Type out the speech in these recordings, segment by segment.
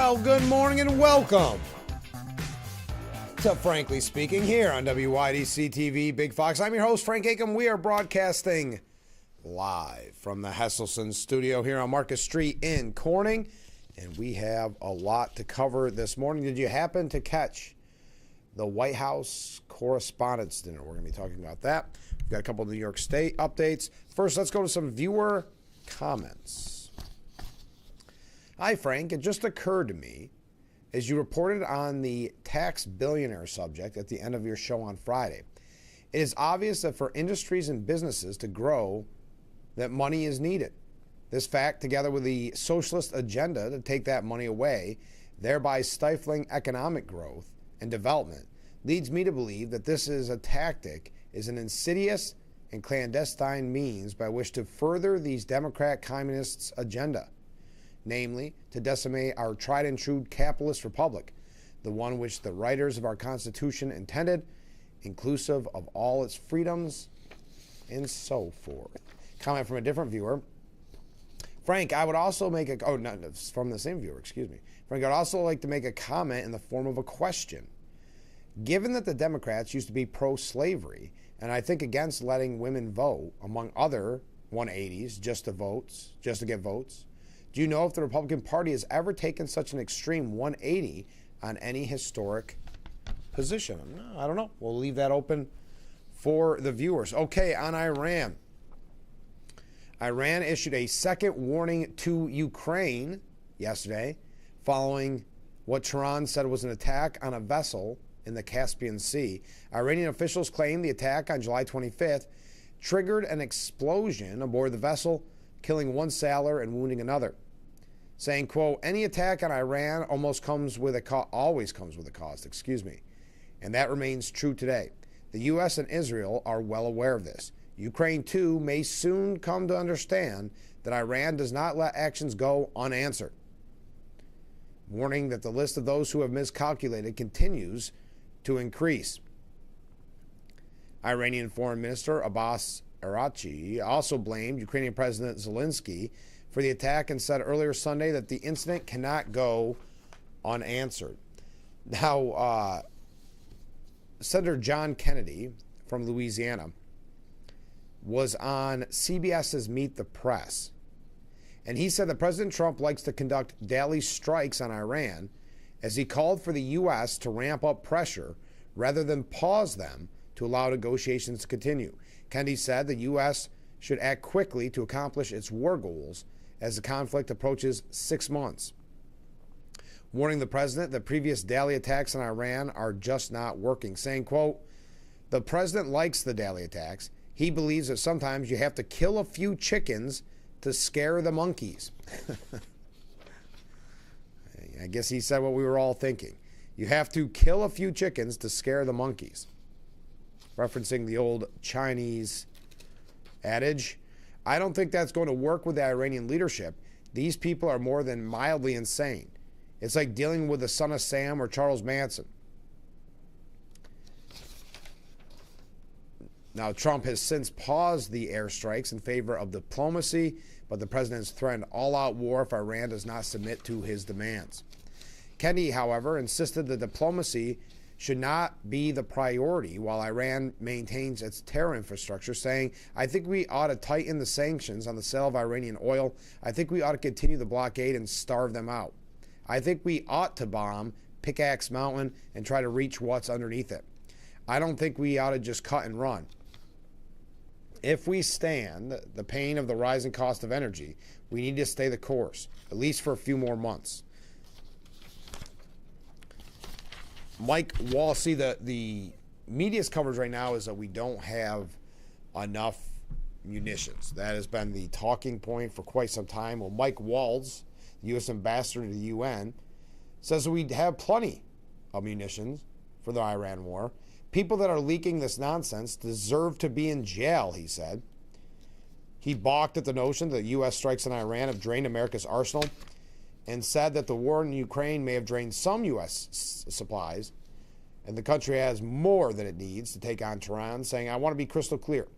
Well, good morning and welcome to Frankly Speaking here on WYDC TV Big Fox. I'm your host, Frank Acom. We are broadcasting live from the Hesselson studio here on Marcus Street in Corning, and we have a lot to cover this morning. Did you happen to catch the White House Correspondents' Dinner? We're going to be talking about that. We've got a couple of New York State updates. First, let's go to some viewer comments. Hi, Frank. It just occurred to me, as you reported on the tax billionaire subject at the end of your show on Friday, it is obvious that for industries and businesses to grow, that money is needed. This fact, together with the socialist agenda to take that money away, thereby stifling economic growth and development, leads me to believe that this is a tactic, is an insidious and clandestine means by which to further these Democrat communists' agenda, namely to decimate our tried and true capitalist republic, the one which the writers of our Constitution intended, inclusive of all its freedoms and so forth. Comment from a different viewer. Frank, I would also make a, oh, no, from the same viewer, excuse me. Frank, I'd also like to make a comment in the form of a question. Given that the Democrats used to be pro-slavery, and I think against letting women vote, among other 180s, just to get votes, do you know if the Republican Party has ever taken such an extreme 180 on any historic position? I don't know. We'll leave that open for the viewers. Okay, on Iran. Iran issued a second warning to Ukraine yesterday following what Tehran said was an attack on a vessel in the Caspian Sea. Iranian officials claim the attack on July 25th triggered an explosion aboard the vessel, killing one sailor and wounding another, saying, quote, any attack on Iran always comes with a cost, and that remains true today. The U.S. and Israel are well aware of this. Ukraine, too, may soon come to understand that Iran does not let actions go unanswered, warning that the list of those who have miscalculated continues to increase. Iranian Foreign Minister Abbas Araghchi also blamed Ukrainian President Zelensky for the attack and said earlier Sunday that the incident cannot go unanswered. Now, Senator John Kennedy from Louisiana was on CBS's Meet the Press, and he said that President Trump likes to conduct daily strikes on Iran as he called for the U.S. to ramp up pressure rather than pause them to allow negotiations to continue. Kennedy said the U.S. should act quickly to accomplish its war goals as the conflict approaches 6 months, warning the president that previous daily attacks on Iran are just not working, saying, quote, the president likes the daily attacks. He believes that sometimes you have to kill a few chickens to scare the monkeys. I guess he said what we were all thinking. You have to kill a few chickens to scare the monkeys. Referencing the old Chinese adage. I don't think that's going to work with the Iranian leadership. These people are more than mildly insane. It's like dealing with the son of Sam or Charles Manson. Now, Trump has since paused the airstrikes in favor of diplomacy, but the president has threatened all-out war if Iran does not submit to his demands. Kennedy, however, insisted that diplomacy should not be the priority while Iran maintains its terror infrastructure, saying, I think we ought to tighten the sanctions on the sale of Iranian oil. I think we ought to continue the blockade and starve them out. I think we ought to bomb Pickaxe Mountain and try to reach what's underneath it. I don't think we ought to just cut and run. If we stand the pain of the rising cost of energy, we need to stay the course, at least for a few more months. Mike Wall, see, the media's coverage right now is that we don't have enough munitions. That has been the talking point for quite some time. Well, Mike Waltz, the U.S. ambassador to the UN, says that we have plenty of munitions for the Iran war. People that are leaking this nonsense deserve to be in jail, he said. He balked at the notion that U.S. strikes in Iran have drained America's arsenal and said that the war in Ukraine may have drained some U.S. supplies and the country has more than it needs to take on Tehran, saying, I want to be crystal clear.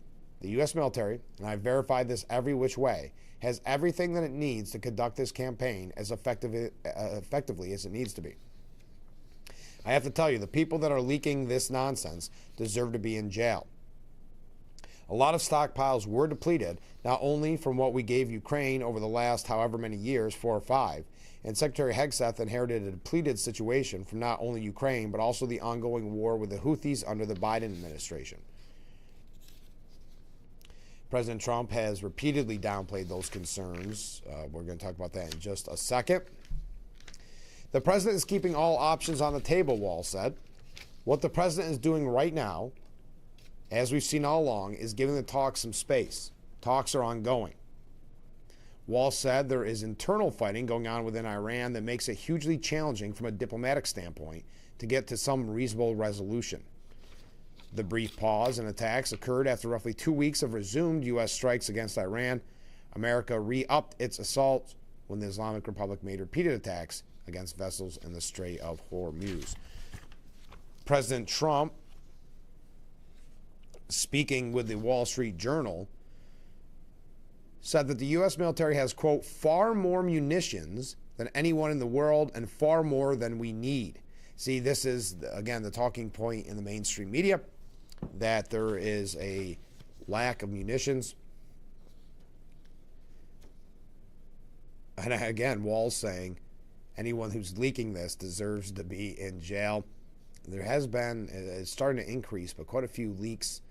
The U.S. military, and I've verified this every which way, has everything that it needs to conduct this campaign as effectively as it needs to be. I have to tell you, the people that are leaking this nonsense deserve to be in jail. A lot of stockpiles were depleted, not only from what we gave Ukraine over the last however many years, 4 or 5, and Secretary Hegseth inherited a depleted situation from not only Ukraine, but also the ongoing war with the Houthis under the Biden administration. President Trump has repeatedly downplayed those concerns. We're going to talk about that in just a second. The president is keeping all options on the table, Wall said. What the president is doing right now, as we've seen all along, is giving the talks some space. Talks are ongoing. Wall said there is internal fighting going on within Iran that makes it hugely challenging from a diplomatic standpoint to get to some reasonable resolution. The brief pause in attacks occurred after roughly 2 weeks of resumed U.S. strikes against Iran. America re-upped its assault when the Islamic Republic made repeated attacks against vessels in the Strait of Hormuz. President Trump, speaking with the Wall Street Journal, said that the U.S. military has, quote, far more munitions than anyone in the world and far more than we need. See, this is, again, the talking point in the mainstream media, that there is a lack of munitions. And again, Wall's saying anyone who's leaking this deserves to be in jail. There has been, it's starting to increase, but quite a few leaks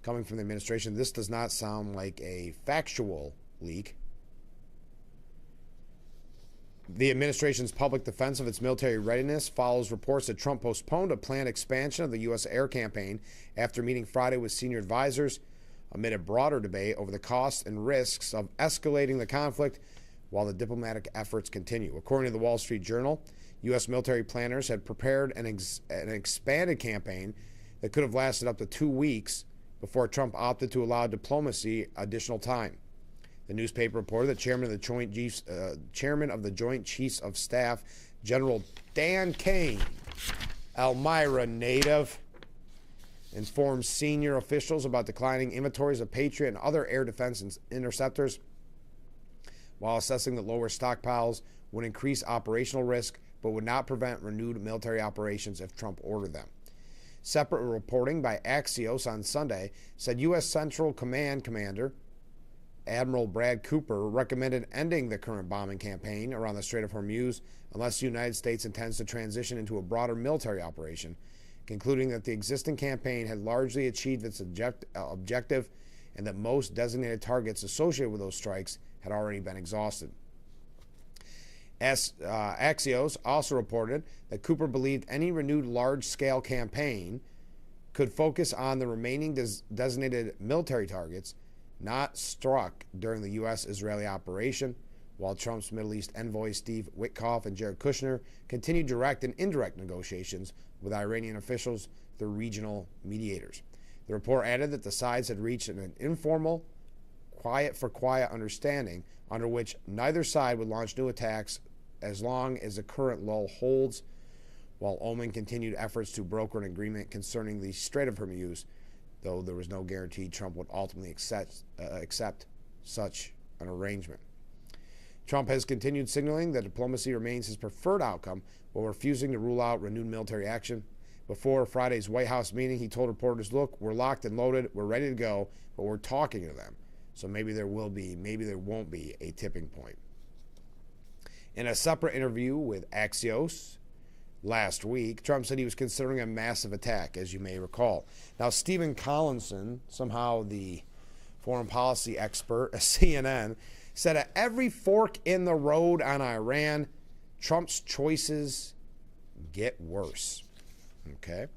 coming from the administration. This does not sound like a factual leak. The administration's public defense of its military readiness follows reports that Trump postponed a planned expansion of the U.S. air campaign after meeting Friday with senior advisors amid a broader debate over the costs and risks of escalating the conflict while the diplomatic efforts continue. According to the Wall Street Journal, U.S. military planners had prepared an expanded campaign that could have lasted up to 2 weeks before Trump opted to allow diplomacy additional time. The newspaper reported that Chairman of the Joint Chiefs of Staff, General Dan Kane, Elmira native, informed senior officials about declining inventories of Patriot and other air defense interceptors, while assessing that lower stockpiles would increase operational risk but would not prevent renewed military operations if Trump ordered them. Separate reporting by Axios on Sunday said U.S. Central Command Commander Admiral Brad Cooper recommended ending the current bombing campaign around the Strait of Hormuz unless the United States intends to transition into a broader military operation, concluding that the existing campaign had largely achieved its objective and that most designated targets associated with those strikes had already been exhausted. Axios also reported that Cooper believed any renewed large-scale campaign could focus on the remaining designated military targets not struck during the U.S.-Israeli operation, while Trump's Middle East envoy Steve Witkoff and Jared Kushner continued direct and indirect negotiations with Iranian officials through regional mediators. The report added that the sides had reached an informal, quiet-for-quiet understanding under which neither side would launch new attacks as long as the current lull holds, while Oman continued efforts to broker an agreement concerning the Strait of Hormuz, though there was no guarantee Trump would ultimately accept such an arrangement. Trump has continued signaling that diplomacy remains his preferred outcome while refusing to rule out renewed military action. Before Friday's White House meeting, he told reporters, look, we're locked and loaded, we're ready to go, but we're talking to them. So maybe there will be, maybe there won't be a tipping point. In a separate interview with Axios last week, Trump said he was considering a massive attack, as you may recall. Now, Stephen Collinson, somehow the foreign policy expert at CNN, said at every fork in the road on Iran, Trump's choices get worse. Okay?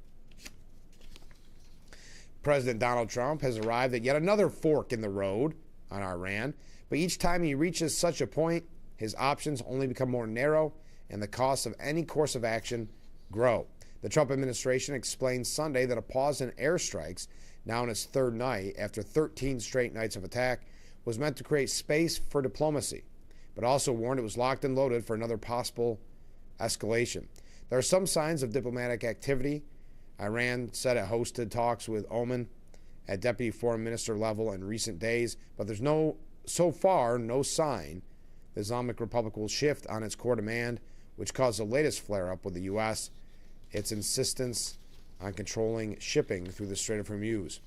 President Donald Trump has arrived at yet another fork in the road on Iran, but each time he reaches such a point, his options only become more narrow and the costs of any course of action grow. The Trump administration explained Sunday that a pause in airstrikes, now in its third night after 13 straight nights of attack, was meant to create space for diplomacy, but also warned it was locked and loaded for another possible escalation. There are some signs of diplomatic activity. Iran said it hosted talks with Oman at deputy foreign minister level in recent days, but there's so far no sign the Islamic Republic will shift on its core demand, which caused the latest flare-up with the U.S., its insistence on controlling shipping through the Strait of Hormuz.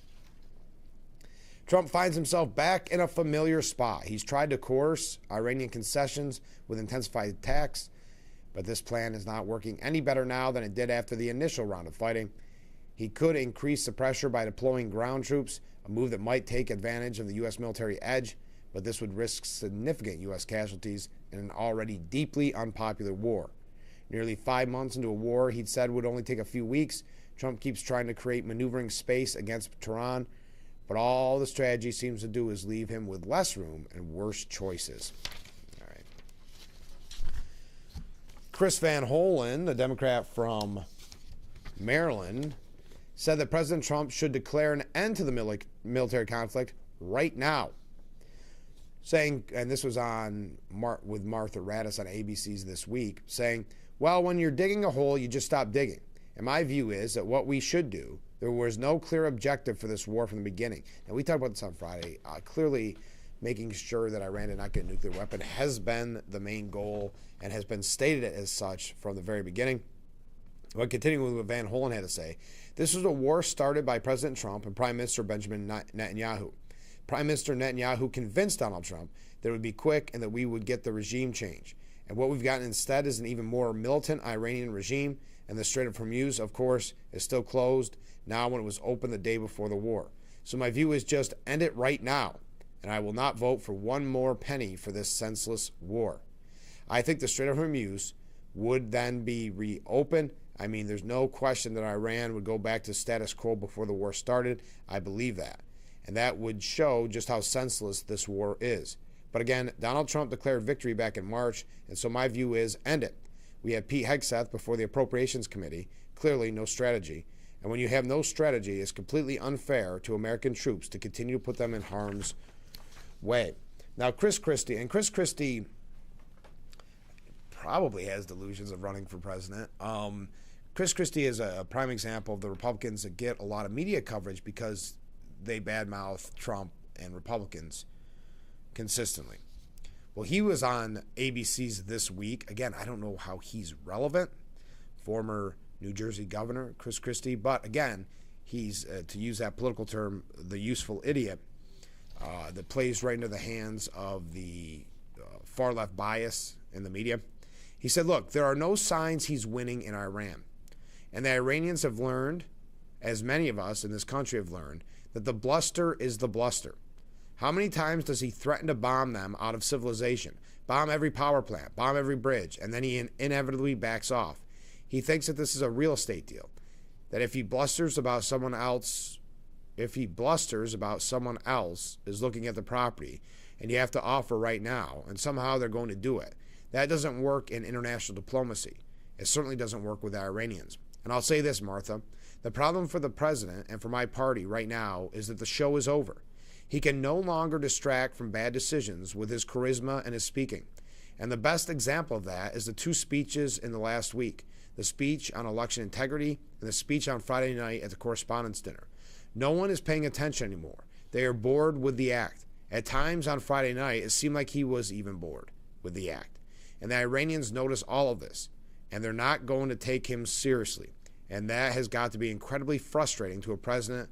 Trump finds himself back in a familiar spot. He's tried to coerce Iranian concessions with intensified attacks, but this plan is not working any better now than it did after the initial round of fighting. He could increase the pressure by deploying ground troops, a move that might take advantage of the U.S. military edge, but this would risk significant U.S. casualties in an already deeply unpopular war. Nearly 5 months into a war he'd said would only take a few weeks, Trump keeps trying to create maneuvering space against Tehran, but all the strategy seems to do is leave him with less room and worse choices. All right. Chris Van Hollen, a Democrat from Maryland, said that President Trump should declare an end to the military conflict right now. Saying, and this was with Martha Raddatz on ABC's This Week, saying, well, when you're digging a hole, you just stop digging. And my view is that what we should do, there was no clear objective for this war from the beginning. And we talked about this on Friday. Clearly, making sure that Iran did not get a nuclear weapon has been the main goal and has been stated as such from the very beginning. But continuing with what Van Hollen had to say, this was a war started by President Trump and Prime Minister Benjamin Netanyahu. Prime Minister Netanyahu convinced Donald Trump that it would be quick and that we would get the regime change. And what we've gotten instead is an even more militant Iranian regime, and the Strait of Hormuz, of course, is still closed now when it was open the day before the war. So my view is just end it right now, and I will not vote for one more penny for this senseless war. I think the Strait of Hormuz would then be reopened. I mean, there's no question that Iran would go back to status quo before the war started. I believe that. And that would show just how senseless this war is. But again, Donald Trump declared victory back in March, and so my view is end it. We had Pete Hegseth before the Appropriations Committee. Clearly, no strategy. And when you have no strategy, it's completely unfair to American troops to continue to put them in harm's way. Now, Chris Christie probably has delusions of running for president. Chris Christie is a prime example of the Republicans that get a lot of media coverage because they badmouth Trump and Republicans consistently. Well, he was on ABC's This Week. Again, I don't know how he's relevant. Former New Jersey governor, Chris Christie. But again, he's, to use that political term, the useful idiot that plays right into the hands of the far-left bias in the media. He said, look, there are no signs he's winning in Iran. And the Iranians have learned, as many of us in this country have learned, that the bluster is the bluster. How many times does he threaten to bomb them out of civilization? Bomb every power plant, bomb every bridge, and then he inevitably backs off. He thinks that this is a real estate deal. That if he blusters about someone else is looking at the property and you have to offer right now, and somehow they're going to do it. That doesn't work in international diplomacy. It certainly doesn't work with the Iranians. And I'll say this, Martha, the problem for the president and for my party right now is that the show is over. He can no longer distract from bad decisions with his charisma and his speaking. And the best example of that is the two speeches in the last week, the speech on election integrity and the speech on Friday night at the Correspondents' Dinner. No one is paying attention anymore. They are bored with the act. At times on Friday night, it seemed like he was even bored with the act. And the Iranians notice all of this, and they're not going to take him seriously. And that has got to be incredibly frustrating to a president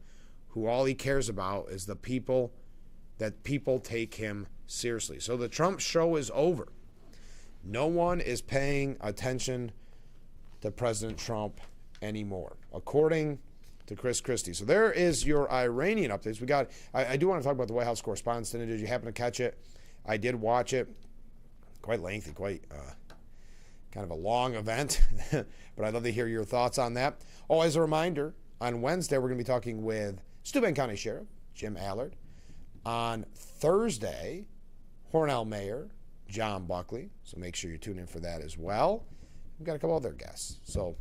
who all he cares about is the people, that people take him seriously. So the Trump show is over. No one is paying attention to President Trump anymore, according to Chris Christie. So there is your Iranian updates. I do want to talk about the White House Correspondents' Dinner. Did you happen to catch it? I did watch it. Quite lengthy, quite kind of a long event, but I'd love to hear your thoughts on that. Oh, as a reminder, on Wednesday, we're going to be talking with Steuben County Sheriff Jim Allard. On Thursday, Hornell Mayor John Buckley. So make sure you tune in for that as well. We've got a couple other guests. So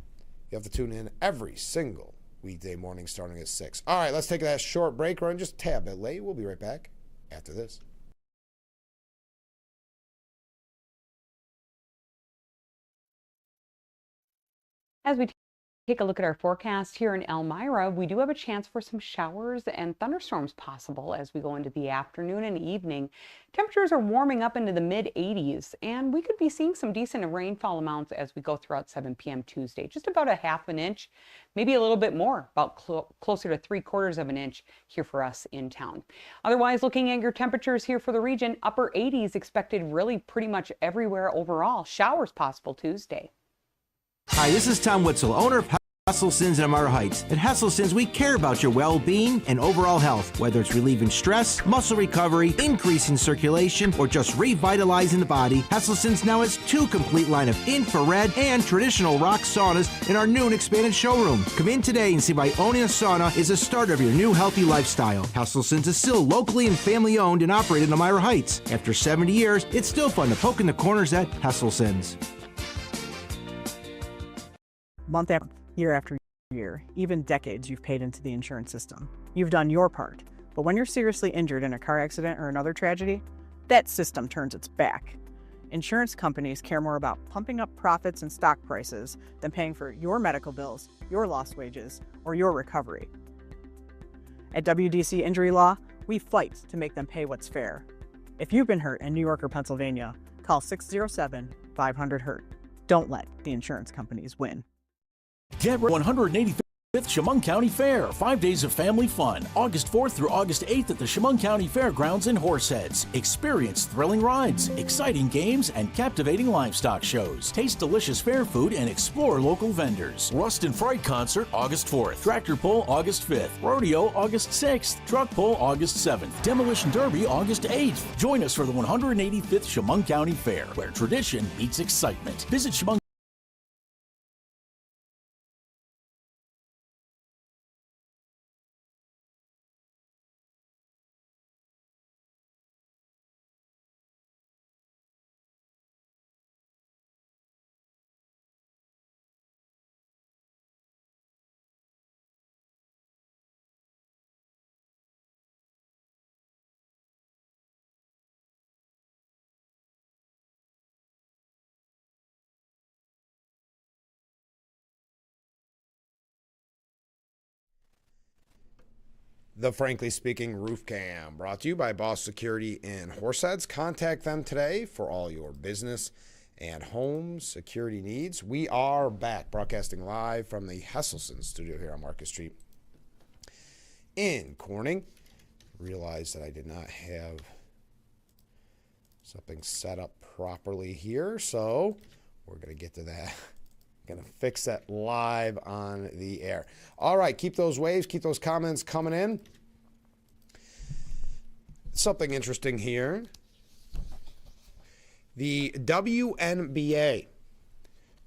you have to tune in every single weekday morning starting at 6. All right, let's take that short break. We're just a tad bit late. We'll be right back after this. As we Take a look at our forecast here in Elmira. We do have a chance for some showers and thunderstorms possible as we go into the afternoon and evening. Temperatures are warming up into the mid 80s, and we could be seeing some decent rainfall amounts as we go throughout 7 p.m. Tuesday. Just about a half an inch, maybe a little bit more, about closer to 3/4 of an inch here for us in town. Otherwise, looking at your temperatures here for the region, upper 80s expected really pretty much everywhere overall. Showers possible Tuesday. Hi, this is Tom Witzel, owner of Hesselson's in Amara Heights. At Hesselson's, we care about your well-being and overall health, whether it's relieving stress, muscle recovery, increasing circulation, or just revitalizing the body. Hesselson's now has 2 complete line of infrared and traditional rock saunas in our new and expanded showroom. Come in today and see why owning a sauna is a start of your new healthy lifestyle. Hesselson's is still locally and family-owned and operated in Amara Heights. After 70 years, it's still fun to poke in the corners at Hesselson's. Month after year after year, even decades, you've paid into the insurance system. You've done your part. But when you're seriously injured in a car accident or another tragedy, that system turns its back. Insurance companies care more about pumping up profits and stock prices than paying for your medical bills, your lost wages, or your recovery. At WYDC Injury Law, we fight to make them pay what's fair. If you've been hurt in New York or Pennsylvania, call 607-500-HURT. Don't let the insurance companies win. Get 185th Chemung County Fair, 5 days of family fun, August 4th through August 8th at the Chemung County Fairgrounds in Horseheads. Experience thrilling rides, exciting games, and captivating livestock shows. Taste delicious fair food and explore local vendors. Rust and Fright Concert, August 4th. Tractor Pull, August 5th. Rodeo, August 6th. Truck Pull, August 7th. Demolition Derby, August 8th. Join us for the 185th Chemung County Fair, where tradition meets excitement. Visit Chemung. The Frankly Speaking Roof Cam, brought to you by Boss Security in Horseheads. Contact them today for all your business and home security needs. We are back broadcasting live from the Hesselson studio here on Market Street in Corning. Realized that I did not have something set up properly here, so we're going to get to that. Going to fix that live on the air. All right, keep those waves, keep those comments coming in. Something interesting here. The WNBA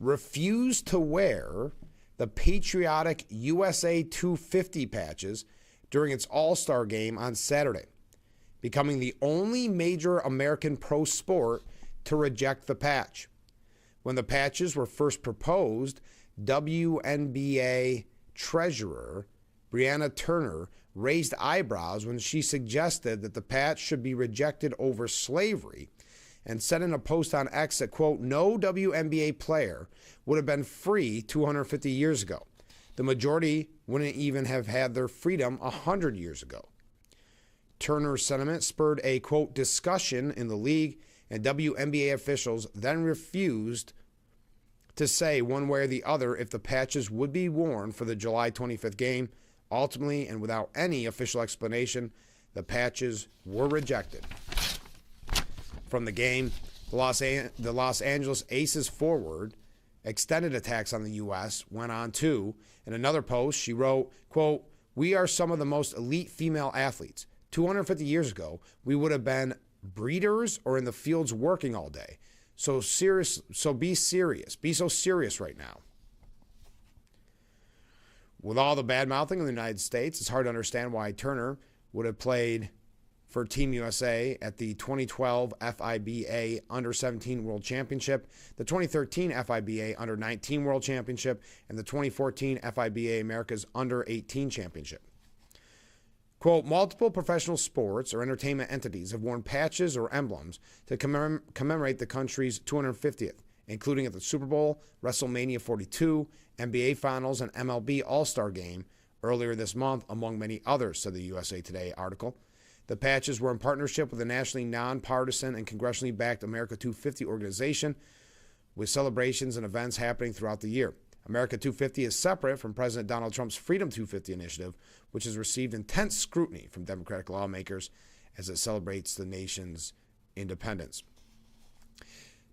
refused to wear the patriotic USA 250 patches during its All-Star game on Saturday, becoming the only major American pro sport to reject the patch. When the patches were first proposed, WNBA treasurer Brianna Turner raised eyebrows when she suggested that the patch should be rejected over slavery, and said in a post on X that, quote, no WNBA player would have been free 250 years ago. The majority wouldn't even have had their freedom 100 years ago. Turner's sentiment spurred a, quote, discussion in the league, and WNBA officials then refused to say one way or the other if the patches would be worn for the July 25th game. Ultimately, and without any official explanation, the patches were rejected from the game. The Los Angeles Aces forward extended attacks on the U.S., went on too. In another post, she wrote, quote, we are some of the most elite female athletes. 250 years ago, we would have been breeders or in the fields working all day. So be serious. Be so serious right now. With all the bad-mouthing in the United States, it's hard to understand why Turner would have played for Team USA at the 2012 FIBA Under-17 World Championship, the 2013 FIBA Under-19 World Championship, and the 2014 FIBA America's Under-18 Championship. Quote, multiple professional sports or entertainment entities have worn patches or emblems to commemorate the country's 250th including at the Super Bowl, WrestleMania 42, NBA Finals, and MLB All-Star Game earlier this month, among many others, said the USA Today article. The patches were in partnership with a nationally nonpartisan and congressionally backed America 250 organization, with celebrations and events happening throughout the year. America 250 is separate from President Donald Trump's Freedom 250 initiative, which has received intense scrutiny from Democratic lawmakers as it celebrates the nation's independence.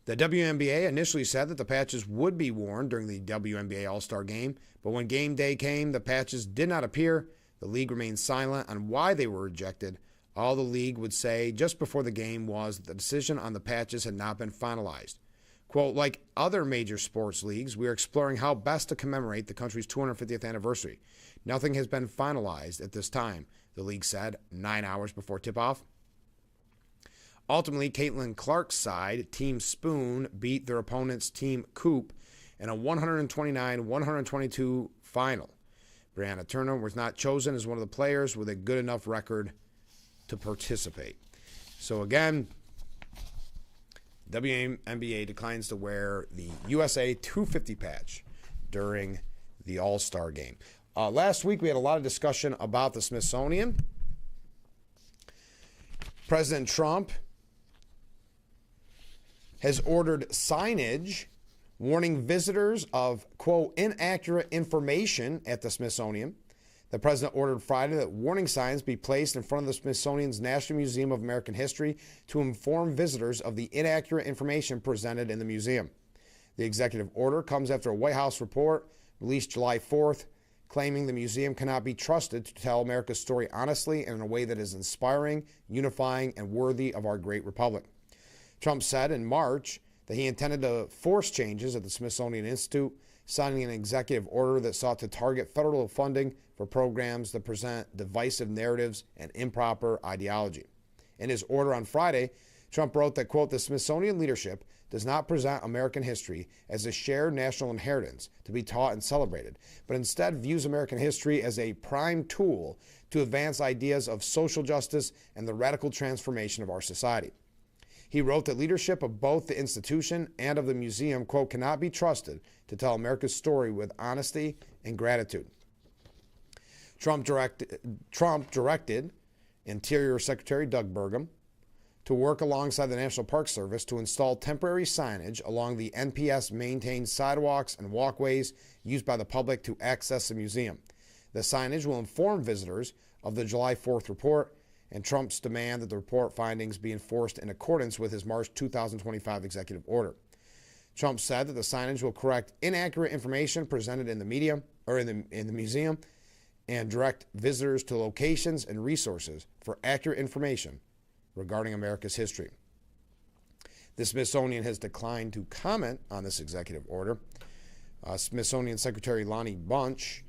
The WNBA initially said that the patches would be worn during the WNBA All-Star Game, but when game day came, the patches did not appear. The league remained silent on why they were rejected. All the league would say just before the game was that the decision on the patches had not been finalized. Quote, like other major sports leagues, we are exploring how best to commemorate the country's 250th anniversary. Nothing has been finalized at this time, the league said 9 hours before tip-off. Ultimately, Caitlin Clark's side, Team Spoon, beat their opponent's Team Coop in a 129-122 final. Brianna Turner was not chosen as one of the players with a good enough record to participate. So again, WNBA declines to wear the USA 250 patch during the All-Star Game. Last week, we had a lot of discussion about the Smithsonian. President Trump has ordered signage warning visitors of, quote, inaccurate information at the Smithsonian. The president ordered Friday that warning signs be placed in front of the Smithsonian's National Museum of American History to inform visitors of the inaccurate information presented in the museum. The executive order comes after a White House report released July 4th, claiming the museum cannot be trusted to tell America's story honestly and in a way that is inspiring, unifying, and worthy of our great republic. Trump said in March that he intended to force changes at the Smithsonian Institute, signing an executive order that sought to target federal funding for programs that present divisive narratives and improper ideology. In his order on Friday, Trump wrote that, quote, the Smithsonian leadership does not present American history as a shared national inheritance to be taught and celebrated, but instead views American history as a prime tool to advance ideas of social justice and the radical transformation of our society. He wrote that leadership of both the institution and of the museum, quote, cannot be trusted to tell America's story with honesty and gratitude. Trump directed Interior Secretary Doug Burgum to work alongside the National Park Service to install temporary signage along the NPS-maintained sidewalks and walkways used by the public to access the museum. The signage will inform visitors of the July 4th report and Trump's demand that the report findings be enforced in accordance with his March 2025 executive order. Trump said that the signage will correct inaccurate information presented in the media or in the museum and direct visitors to locations and resources for accurate information regarding America's history. The Smithsonian has declined to comment on this executive order. Smithsonian Secretary Lonnie Bunch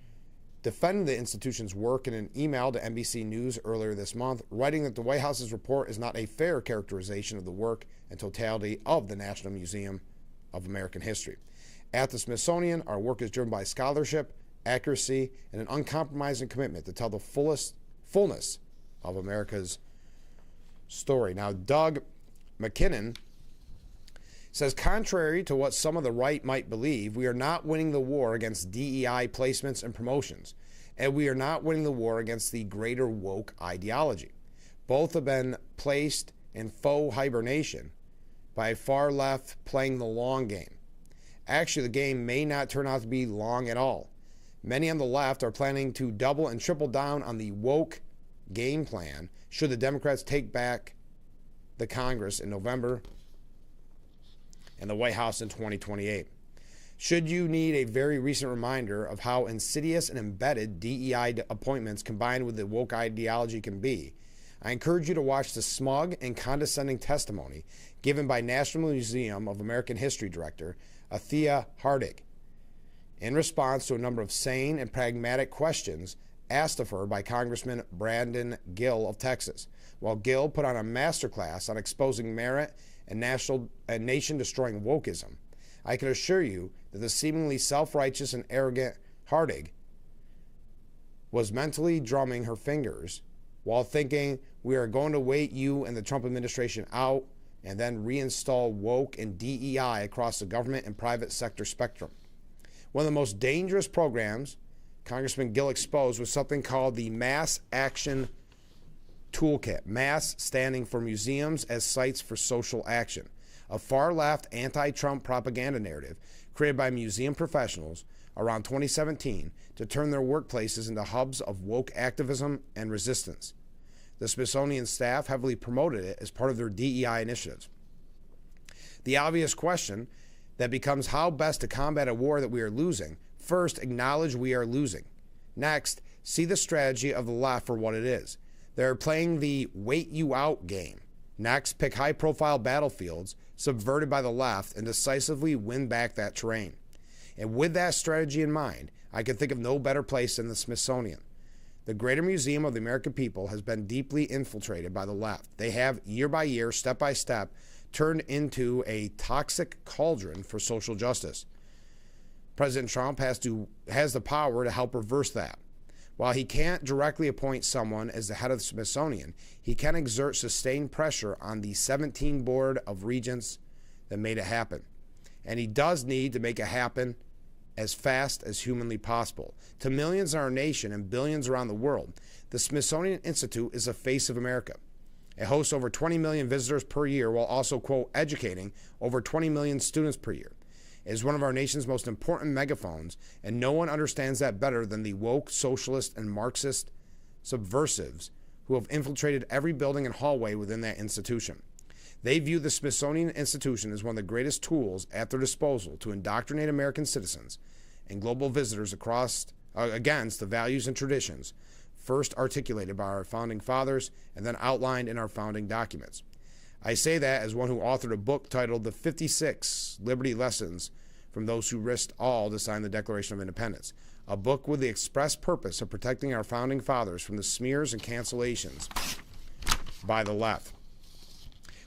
defended the institution's work in an email to NBC News earlier this month, writing that the White House's report is not a fair characterization of the work and totality of the National Museum of American History. At the Smithsonian, our work is driven by scholarship, accuracy, and an uncompromising commitment to tell the fullness of America's story. Now, Doug McKinnon says, contrary to what some of the right might believe, we are not winning the war against DEI placements and promotions, and we are not winning the war against the greater woke ideology. Both have been placed in faux hibernation by a far left playing the long game. Actually, the game may not turn out to be long at all. Many on the left are planning to double and triple down on the woke game plan should the Democrats take back the Congress in November and the White House in 2028. Should you need a very recent reminder of how insidious and embedded DEI appointments combined with the woke ideology can be, I encourage you to watch the smug and condescending testimony given by National Museum of American History Director Athea Hardig in response to a number of sane and pragmatic questions asked of her by Congressman Brandon Gill of Texas, while Gill put on a masterclass on exposing merit and nation-destroying wokeism. I can assure you that the seemingly self-righteous and arrogant Hardig was mentally drumming her fingers while thinking, we are going to wait you and the Trump administration out and then reinstall woke and DEI across the government and private sector spectrum. One of the most dangerous programs Congressman Gill exposed was something called the Mass Action Toolkit, MASS standing for Museums as Sites for Social Action, a far-left anti-Trump propaganda narrative created by museum professionals around 2017 to turn their workplaces into hubs of woke activism and resistance. The Smithsonian staff heavily promoted it as part of their DEI initiatives. The obvious question that becomes how best to combat a war that we are losing. First, acknowledge we are losing. Next, see the strategy of the left for what it is. They're playing the wait you out game. Next, pick high-profile battlefields subverted by the left and decisively win back that terrain. And with that strategy in mind, I can think of no better place than the Smithsonian. The Greater Museum of the American People has been deeply infiltrated by the left. They have, year by year, step by step, turned into a toxic cauldron for social justice. President Trump has the power to help reverse that. While he can't directly appoint someone as the head of the Smithsonian, he can exert sustained pressure on the 17 Board of Regents that made it happen. And he does need to make it happen as fast as humanly possible. To millions in our nation and billions around the world, the Smithsonian Institute is the face of America. It hosts over 20 million visitors per year while also, quote, educating over 20 million students per year. It is one of our nation's most important megaphones, and no one understands that better than the woke, socialist, and Marxist subversives who have infiltrated every building and hallway within that institution. They view the Smithsonian Institution as one of the greatest tools at their disposal to indoctrinate American citizens and global visitors against the values and traditions first articulated by our founding fathers and then outlined in our founding documents. I say that as one who authored a book titled The 56 Liberty Lessons from Those Who Risked All to Sign the Declaration of Independence, a book with the express purpose of protecting our founding fathers from the smears and cancellations by the left.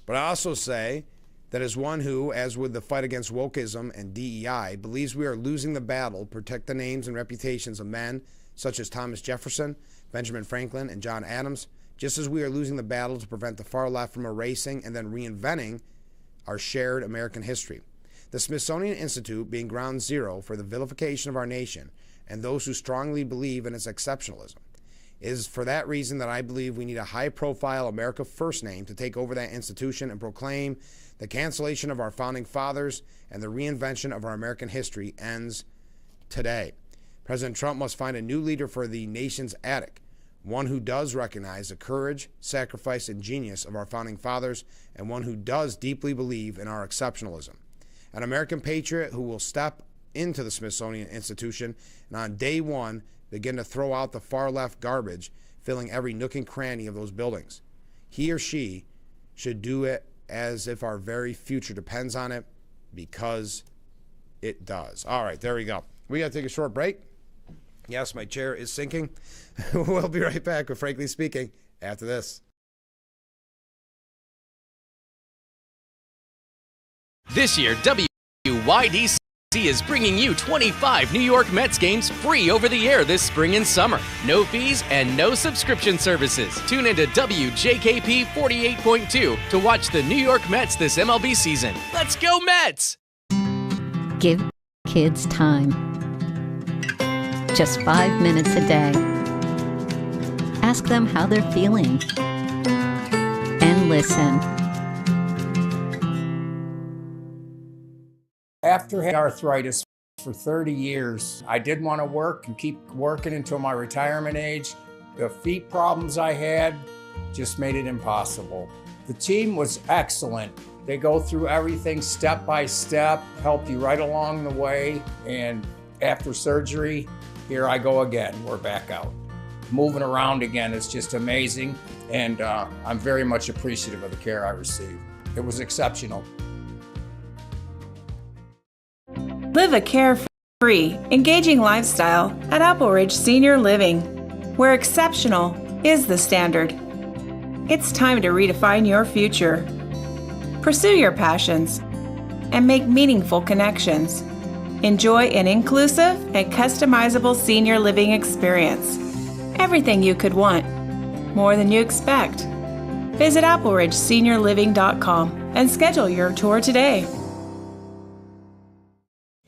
But I also say that as one who, as with the fight against wokeism and DEI, believes we are losing the battle to protect the names and reputations of men such as Thomas Jefferson, Benjamin Franklin, and John Adams, just as we are losing the battle to prevent the far left from erasing and then reinventing our shared American history. The Smithsonian Institute being ground zero for the vilification of our nation and those who strongly believe in its exceptionalism. It is for that reason that I believe we need a high-profile America First name to take over that institution and proclaim the cancellation of our founding fathers and the reinvention of our American history ends today. President Trump must find a new leader for the nation's attic, one who does recognize the courage, sacrifice, and genius of our founding fathers, and one who does deeply believe in our exceptionalism. An American patriot who will step into the Smithsonian Institution and on day one begin to throw out the far-left garbage filling every nook and cranny of those buildings. He or she should do it as if our very future depends on it, because it does. All right, there we go. We got to take a short break. Yes, my chair is sinking. We'll be right back with Frankly Speaking after this. This year, WYDC is bringing you 25 New York Mets games free over the air this spring and summer. No fees and no subscription services. Tune into WJKP 48.2 to watch the New York Mets this MLB season. Let's go Mets! Give kids time. Just 5 minutes a day. Ask them how they're feeling. And listen. After having arthritis for 30 years, I did want to work and keep working until my retirement age. The feet problems I had just made it impossible. The team was excellent. They go through everything step by step, help you right along the way. And after surgery, here I go again. We're back out. Moving around again is just amazing. And I'm very much appreciative of the care I received. It was exceptional. Live a carefree, engaging lifestyle at Apple Ridge Senior Living, where exceptional is the standard. It's time to redefine your future. Pursue your passions and make meaningful connections. Enjoy an inclusive and customizable senior living experience. Everything you could want, more than you expect. Visit appleridgeseniorliving.com. and schedule your tour today.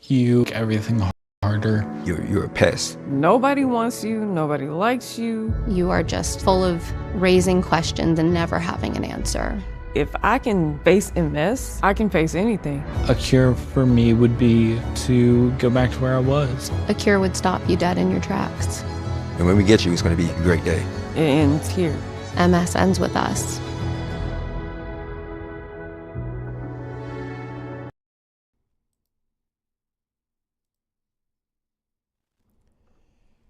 You make everything harder. You're a pest. Nobody wants you. Nobody likes you. You are just full of raising questions and never having an answer. If I can face MS, I can face anything. A cure for me would be to go back to where I was. A cure would stop you dead in your tracks. And when we get you, it's going to be a great day. It ends here. MS ends with us.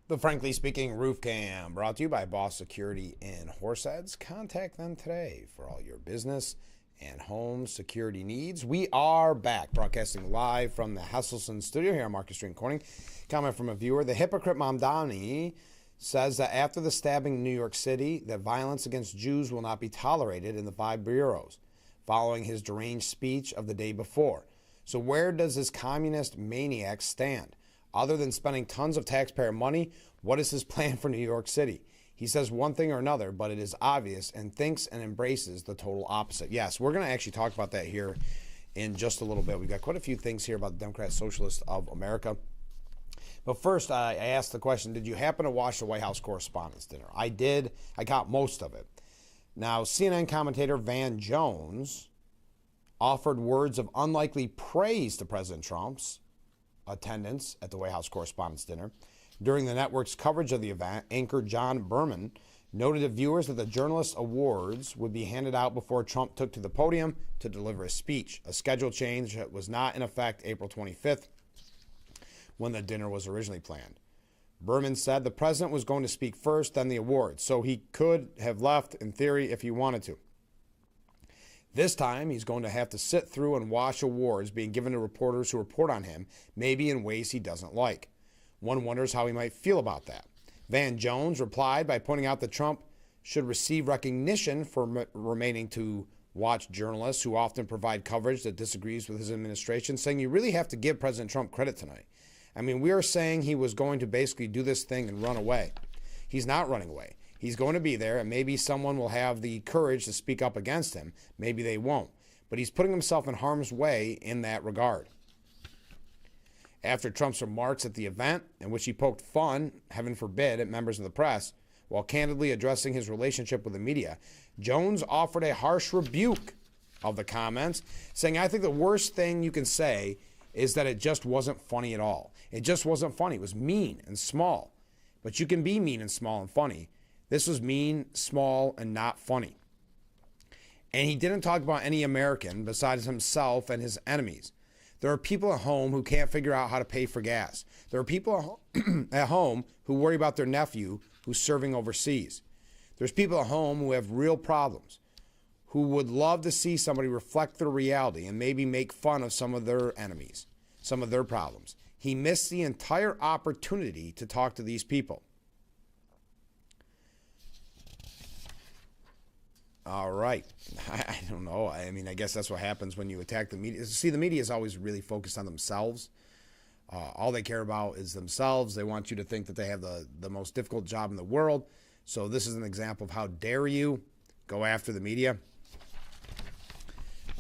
The Frankly Speaking Roof Cam, brought to you by Boss Security in Horseheads. Contact them today for all your business and home security needs. We are back, broadcasting live from the Hesselson studio here on Market Street in Corning. Comment from a viewer. The hypocrite Mamdani says that after the stabbing in New York City, that violence against Jews will not be tolerated in the 5 boroughs, following his deranged speech of the day before. So where does this communist maniac stand? Other than spending tons of taxpayer money, what is his plan for New York City? He says one thing or another, but it is obvious, and thinks and embraces the total opposite. Yes, we're going to actually talk about that here in just a little bit. We've got quite a few things here about the Democrat Socialists of America. But first, I asked the question, did you happen to watch the White House Correspondents' Dinner? I did. I got most of it. Now, CNN commentator Van Jones offered words of unlikely praise to President Trump's attendance at the White House Correspondents' Dinner. During the network's coverage of the event, anchor John Berman noted to viewers that the Journalist Awards would be handed out before Trump took to the podium to deliver a speech, a schedule change that was not in effect April 25th when the dinner was originally planned. Berman said the president was going to speak first, then the awards, so he could have left in theory if he wanted to. This time, he's going to have to sit through and watch awards being given to reporters who report on him, maybe in ways he doesn't like. One wonders how he might feel about that. Van Jones replied by pointing out that Trump should receive recognition for remaining to watch journalists who often provide coverage that disagrees with his administration, saying you really have to give President Trump credit tonight. I mean, we are saying he was going to basically do this thing and run away. He's not running away. He's going to be there, and maybe someone will have the courage to speak up against him. Maybe they won't. But he's putting himself in harm's way in that regard. After Trump's remarks at the event, in which he poked fun, heaven forbid, at members of the press, while candidly addressing his relationship with the media, Jones offered a harsh rebuke of the comments, saying, I think the worst thing you can say is that it just wasn't funny at all. It just wasn't funny. It was mean and small. But you can be mean and small and funny. This was mean, small, and not funny. And he didn't talk about any American besides himself and his enemies. There are people at home who can't figure out how to pay for gas. There are people at home who worry about their nephew who's serving overseas. There's people at home who have real problems, who would love to see somebody reflect their reality and maybe make fun of some of their enemies, some of their problems. He missed the entire opportunity to talk to these people. All right. I don't know. I mean, I guess that's what happens when you attack the media. See, the media is always really focused on themselves. All they care about is themselves. They want you to think that they have the most difficult job in the world. So this is an example of how dare you go after the media.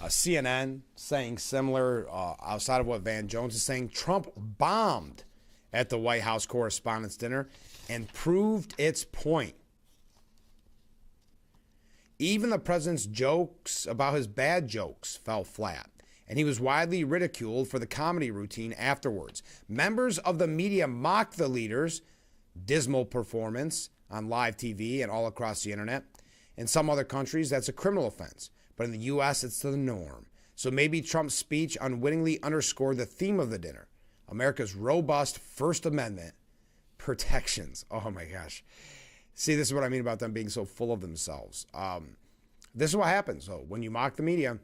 CNN saying similar, outside of what Van Jones is saying, Trump bombed at the White House Correspondents' Dinner and proved its point. Even the president's jokes about his bad jokes fell flat, and he was widely ridiculed for the comedy routine afterwards. Members of the media mocked the leader's dismal performance on live TV and all across the internet. In some other countries, that's a criminal offense, but in the U.S., it's the norm. So maybe Trump's speech unwittingly underscored the theme of the dinner, America's robust First Amendment protections. Oh, my gosh. See, this is what I mean about them being so full of themselves. This is what happens. So when you mock the media,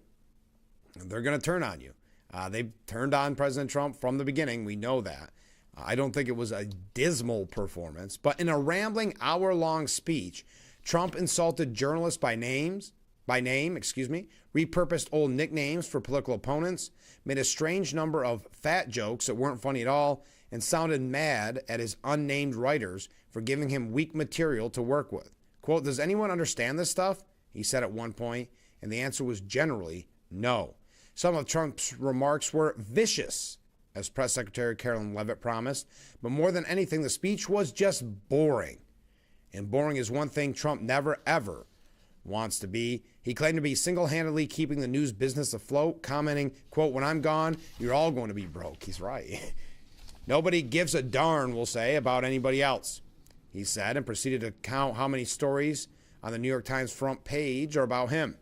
they're going to turn on you. They've turned on President Trump from the beginning. We know that. I don't think it was a dismal performance, but in a rambling hour-long speech, Trump insulted journalists by name, repurposed old nicknames for political opponents, made a strange number of fat jokes that weren't funny at all, and sounded mad at his unnamed writers for giving him weak material to work with. Quote, does anyone understand this stuff? He said at one point, and the answer was generally No. Some of Trump's remarks were vicious, as Press Secretary Carolyn Leavitt promised, but more than anything, the speech was just boring. And boring is one thing Trump never, ever wants to be. He claimed to be single-handedly keeping the news business afloat, commenting, quote, "When I'm gone, you're all going to be broke." He's right. Nobody gives a darn, we'll say, about anybody else, he said, and proceeded to count how many stories on the New York Times front page are about him.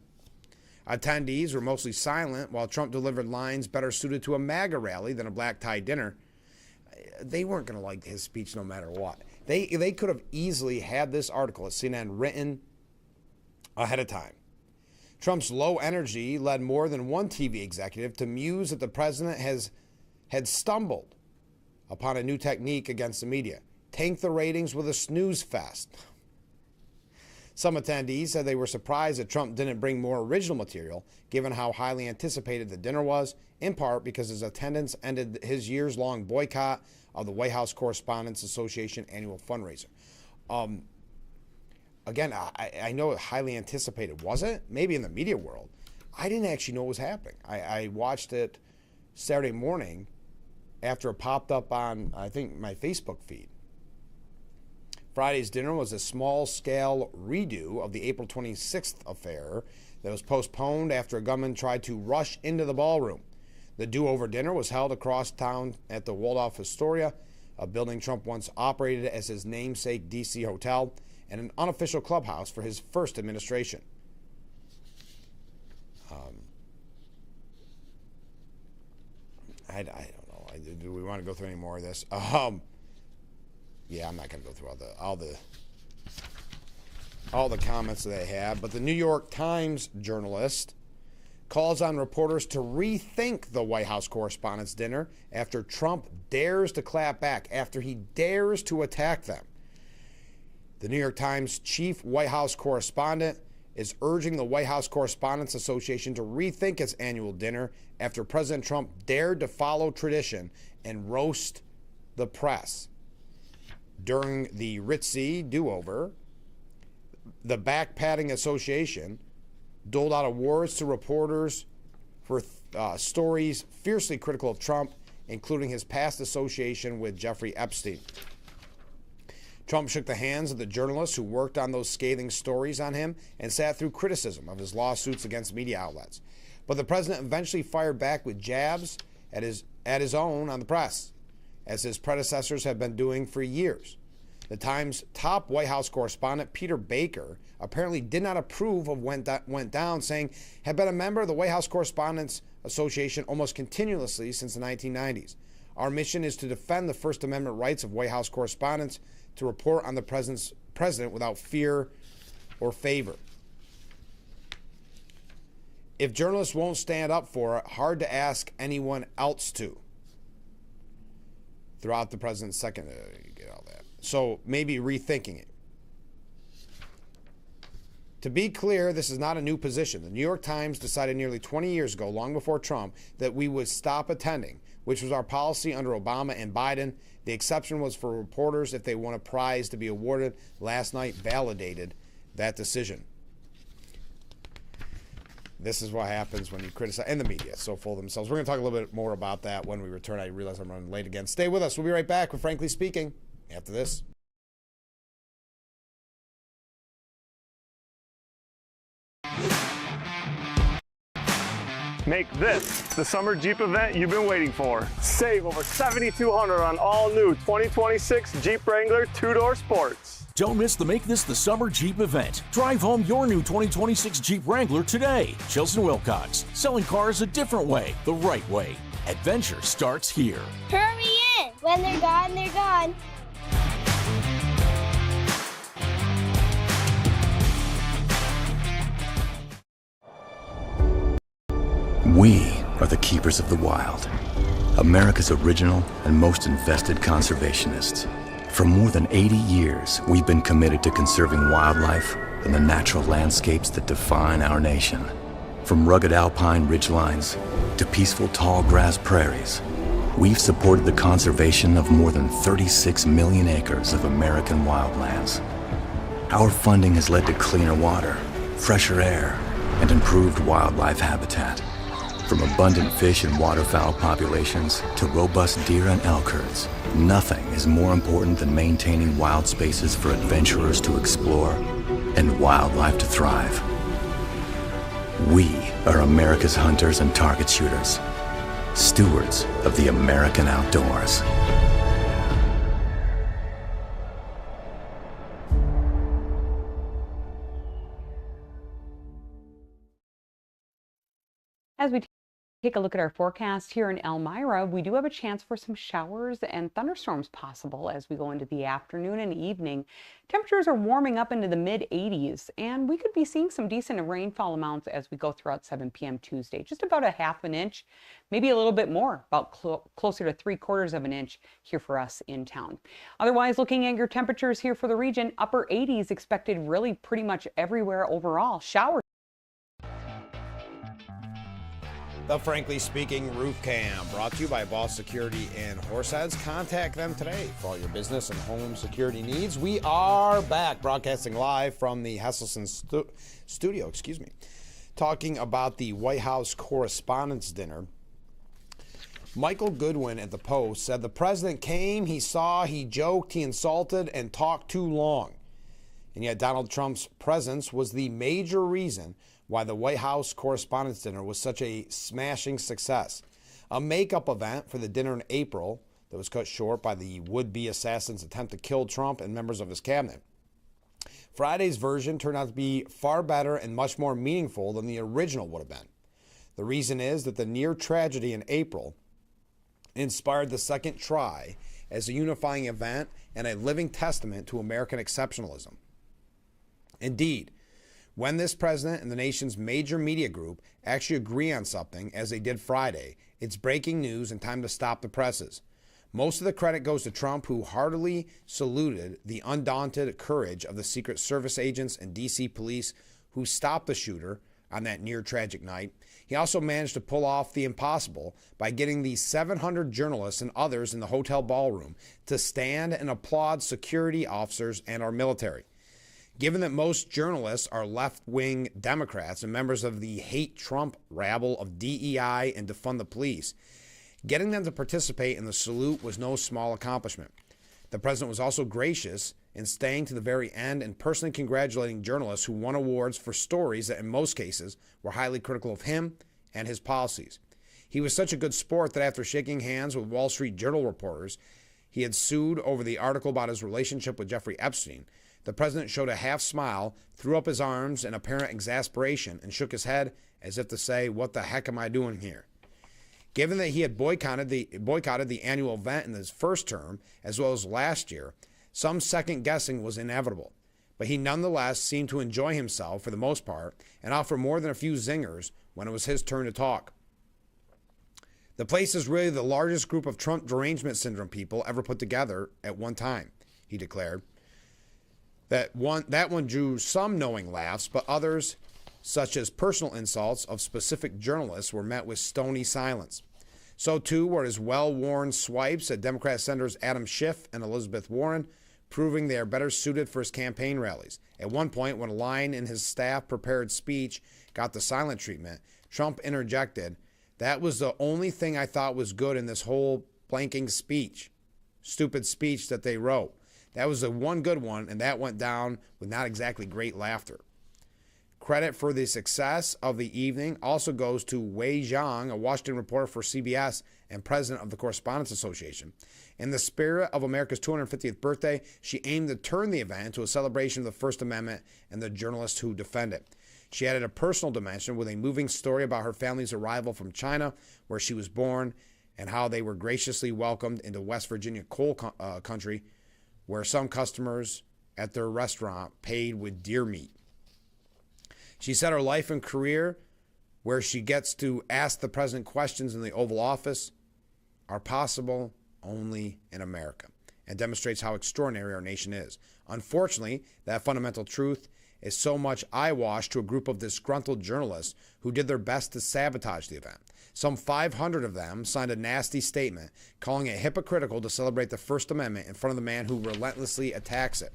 Attendees were mostly silent while Trump delivered lines better suited to a MAGA rally than a black-tie dinner. They weren't going to like his speech no matter what. They could have easily had this article at CNN written ahead of time. Trump's low energy led more than one TV executive to muse that the president had stumbled upon a new technique against the media. Tank the ratings with a snooze fest. Some attendees said they were surprised that Trump didn't bring more original material, given how highly anticipated the dinner was, in part because his attendance ended his years-long boycott of the White House Correspondents Association annual fundraiser. Again, I know it highly anticipated. Was it? Maybe in the media world. I didn't actually know what was happening. I watched it Saturday morning after it popped up on, I think, my Facebook feed. Friday's dinner was a small-scale redo of the April 26th affair that was postponed after a gunman tried to rush into the ballroom. The do-over dinner was held across town at the Waldorf Astoria, a building Trump once operated as his namesake D.C. hotel and an unofficial clubhouse for his first administration. I don't know. Do we want to go through any more of this? Yeah, I'm not going to go through all the comments that they have, but the New York Times journalist calls on reporters to rethink the White House Correspondents' Dinner after Trump dares to clap back, after he dares to attack them. The New York Times chief White House correspondent is urging the White House Correspondents Association to rethink its annual dinner after President Trump dared to follow tradition and roast the press. During the ritzy do-over, the Backpatting Association doled out awards to reporters for stories fiercely critical of Trump, including his past association with Jeffrey Epstein. Trump shook the hands of the journalists who worked on those scathing stories on him and sat through criticism of his lawsuits against media outlets. But the president eventually fired back with jabs at his own on the press, as his predecessors have been doing for years. The Times' top White House correspondent, Peter Baker, apparently did not approve of what went down, saying, had been a member of the White House Correspondents Association almost continuously since the 1990s. Our mission is to defend the First Amendment rights of White House correspondents to report on the president without fear or favor. If journalists won't stand up for it, hard to ask anyone else to. Throughout the president's second, get all that. So maybe rethinking it. To be clear, this is not a new position. The New York Times decided nearly 20 years ago, long before Trump, that we would stop attending, which was our policy under Obama and Biden. The exception was for reporters if they won a prize to be awarded. Last night validated that decision. This is what happens when you criticize, and the media is so full of themselves. We're going to talk a little bit more about that when we return. I realize I'm running late again. Stay with us. We'll be right back with Frankly Speaking after this. Make this the summer Jeep event you've been waiting for. Save over $7,200 on all new 2026 Jeep Wrangler 2-Door Sports. Don't miss the Make This the Summer Jeep event. Drive home your new 2026 Jeep Wrangler today. Chilson Wilcox, selling cars a different way, the right way. Adventure starts here. Hurry in! When they're gone, they're gone. We are the keepers of the wild. America's original and most invested conservationists. For more than 80 years, we've been committed to conserving wildlife and the natural landscapes that define our nation. From rugged alpine ridgelines to peaceful tall grass prairies, we've supported the conservation of more than 36 million acres of American wildlands. Our funding has led to cleaner water, fresher air, and improved wildlife habitat. From abundant fish and waterfowl populations to robust deer and elk herds, nothing is more important than maintaining wild spaces for adventurers to explore and wildlife to thrive. We are America's hunters and target shooters, stewards of the American outdoors. As we take a look at our forecast here in Elmira, we do have a chance for some showers and thunderstorms possible as we go into the afternoon and evening. Temperatures are warming up into the mid-80s, and we could be seeing some decent rainfall amounts as we go throughout 7 p.m. Tuesday. Just about a half an inch, maybe a little bit more, about closer to 3/4 of an inch here for us in town. Otherwise, looking at your temperatures here for the region, upper 80s expected really pretty much everywhere overall. Showers. The Frankly Speaking Roof Cam, brought to you by Boss Security in Horseheads. Contact them today for all your business and home security needs. We are back, broadcasting live from the Hesselson studio, talking about the White House Correspondents' Dinner. Michael Goodwin at the Post said the president came, he saw, he joked, he insulted, and talked too long. And yet Donald Trump's presence was the major reason why the White House Correspondents' Dinner was such a smashing success. A makeup event for the dinner in April that was cut short by the would-be assassin's attempt to kill Trump and members of his cabinet. Friday's version turned out to be far better and much more meaningful than the original would have been. The reason is that the near tragedy in April inspired the second try as a unifying event and a living testament to American exceptionalism. Indeed, when this president and the nation's major media group actually agree on something, as they did Friday, it's breaking news and time to stop the presses. Most of the credit goes to Trump, who heartily saluted the undaunted courage of the Secret Service agents and D.C. police who stopped the shooter on that near-tragic night. He also managed to pull off the impossible by getting the 700 journalists and others in the hotel ballroom to stand and applaud security officers and our military. Given that most journalists are left-wing Democrats and members of the hate Trump rabble of DEI and defund the police, getting them to participate in the salute was no small accomplishment. The president was also gracious in staying to the very end and personally congratulating journalists who won awards for stories that in most cases were highly critical of him and his policies. He was such a good sport that after shaking hands with Wall Street Journal reporters he had sued over the article about his relationship with Jeffrey Epstein, the president showed a half smile, threw up his arms in apparent exasperation, and shook his head as if to say, "What the heck am I doing here?" Given that he had boycotted the annual event in his first term, as well as last year, some second guessing was inevitable. But he nonetheless seemed to enjoy himself for the most part and offer more than a few zingers when it was his turn to talk. The place is really the largest group of Trump derangement syndrome people ever put together at one time, he declared. That one drew some knowing laughs, but others, such as personal insults of specific journalists, were met with stony silence. So too were his well-worn swipes at Democrat Senators Adam Schiff and Elizabeth Warren, proving they are better suited for his campaign rallies. At one point, when a line in his staff-prepared speech got the silent treatment, Trump interjected, "That was the only thing I thought was good in this whole blanking speech, stupid speech that they wrote. That was the one good one, and that went down with not exactly great laughter." Credit for the success of the evening also goes to Wei Zhang, a Washington reporter for CBS and president of the Correspondents Association. In the spirit of America's 250th birthday, she aimed to turn the event into a celebration of the First Amendment and the journalists who defend it. She added a personal dimension with a moving story about her family's arrival from China, where she was born, and how they were graciously welcomed into West Virginia coal country, where some customers at their restaurant paid with deer meat. She said her life and career, where she gets to ask the president questions in the Oval Office, are possible only in America, and demonstrates how extraordinary our nation is. Unfortunately, that fundamental truth is so much eyewash to a group of disgruntled journalists who did their best to sabotage the event. Some 500 of them signed a nasty statement calling it hypocritical to celebrate the First Amendment in front of the man who relentlessly attacks it.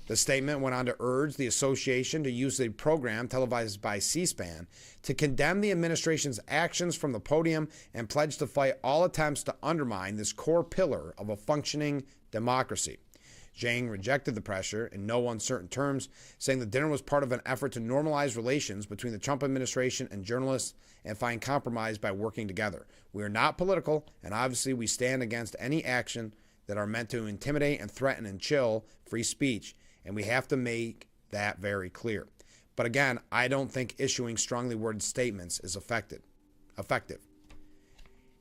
The statement went on to urge the association to use the program televised by C-SPAN to condemn the administration's actions from the podium and pledge to fight all attempts to undermine this core pillar of a functioning democracy. Zhang rejected the pressure in no uncertain terms, saying the dinner was part of an effort to normalize relations between the Trump administration and journalists and find compromise by working together. We are not political, and obviously we stand against any action that are meant to intimidate and threaten and chill free speech, and we have to make that very clear. But again, I don't think issuing strongly worded statements is effective.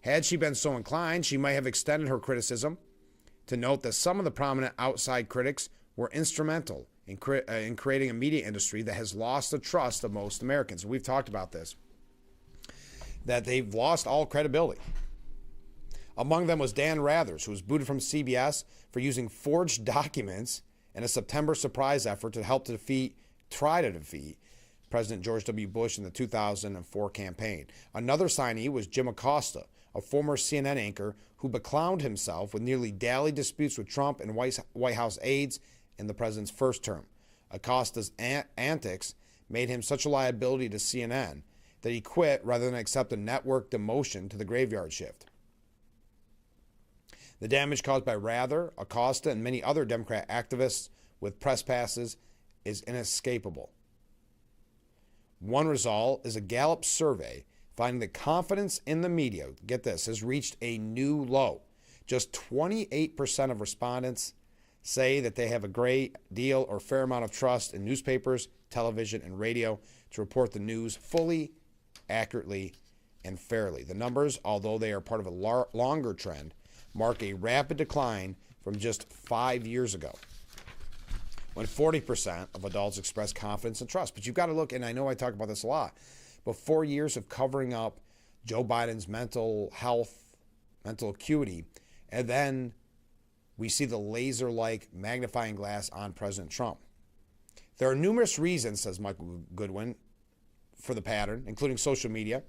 Had she been so inclined, she might have extended her criticism to note that some of the prominent outside critics were instrumental in creating a media industry that has lost the trust of most Americans. We've talked about this, that they've lost all credibility. Among them was Dan Rathers, who was booted from CBS for using forged documents in a September surprise effort to help try to defeat President George W. Bush in the 2004 campaign. Another signee was Jim Acosta, a former CNN anchor who beclowned himself with nearly daily disputes with Trump and White House aides in the president's first term. Acosta's antics made him such a liability to CNN that he quit rather than accept a network demotion to the graveyard shift. The damage caused by Rather, Acosta, and many other Democrat activists with press passes is inescapable. One result is a Gallup survey finding that confidence in the media, get this, has reached a new low. Just 28% of respondents say that they have a great deal or fair amount of trust in newspapers, television, and radio to report the news fully, accurately, and fairly. The numbers, although they are part of a longer trend, mark a rapid decline from just 5 years ago, when 40% of adults express confidence and trust. But you've got to look, and I know I talk about this a lot, but 4 years of covering up Joe Biden's mental health, mental acuity, and then we see the laser-like magnifying glass on President Trump. There are numerous reasons, says Michael Goodwin, for the pattern, including social media,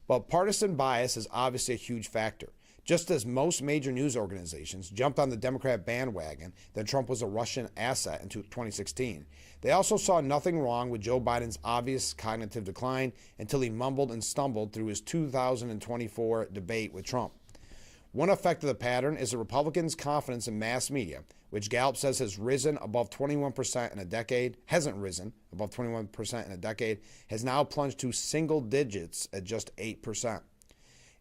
but partisan bias is obviously a huge factor. Just as most major news organizations jumped on the Democrat bandwagon that Trump was a Russian asset in 2016, they also saw nothing wrong with Joe Biden's obvious cognitive decline until he mumbled and stumbled through his 2024 debate with Trump. One effect of the pattern is the Republicans' confidence in mass media, which Gallup says has risen above 21% in a decade, hasn't risen above 21% in a decade, has now plunged to single digits at just 8%.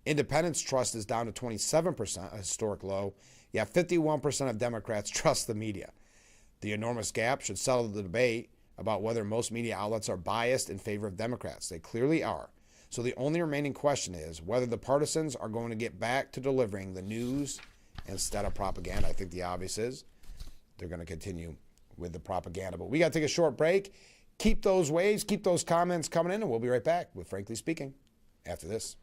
Independents' trust is down to 27%, a historic low, yet 51% of Democrats trust the media. The enormous gap should settle the debate about whether most media outlets are biased in favor of Democrats. They clearly are. So the only remaining question is whether the partisans are going to get back to delivering the news instead of propaganda. I think the obvious is they're going to continue with the propaganda. But we got to take a short break. Keep those waves, keep those comments coming in, and we'll be right back with Frankly Speaking after this.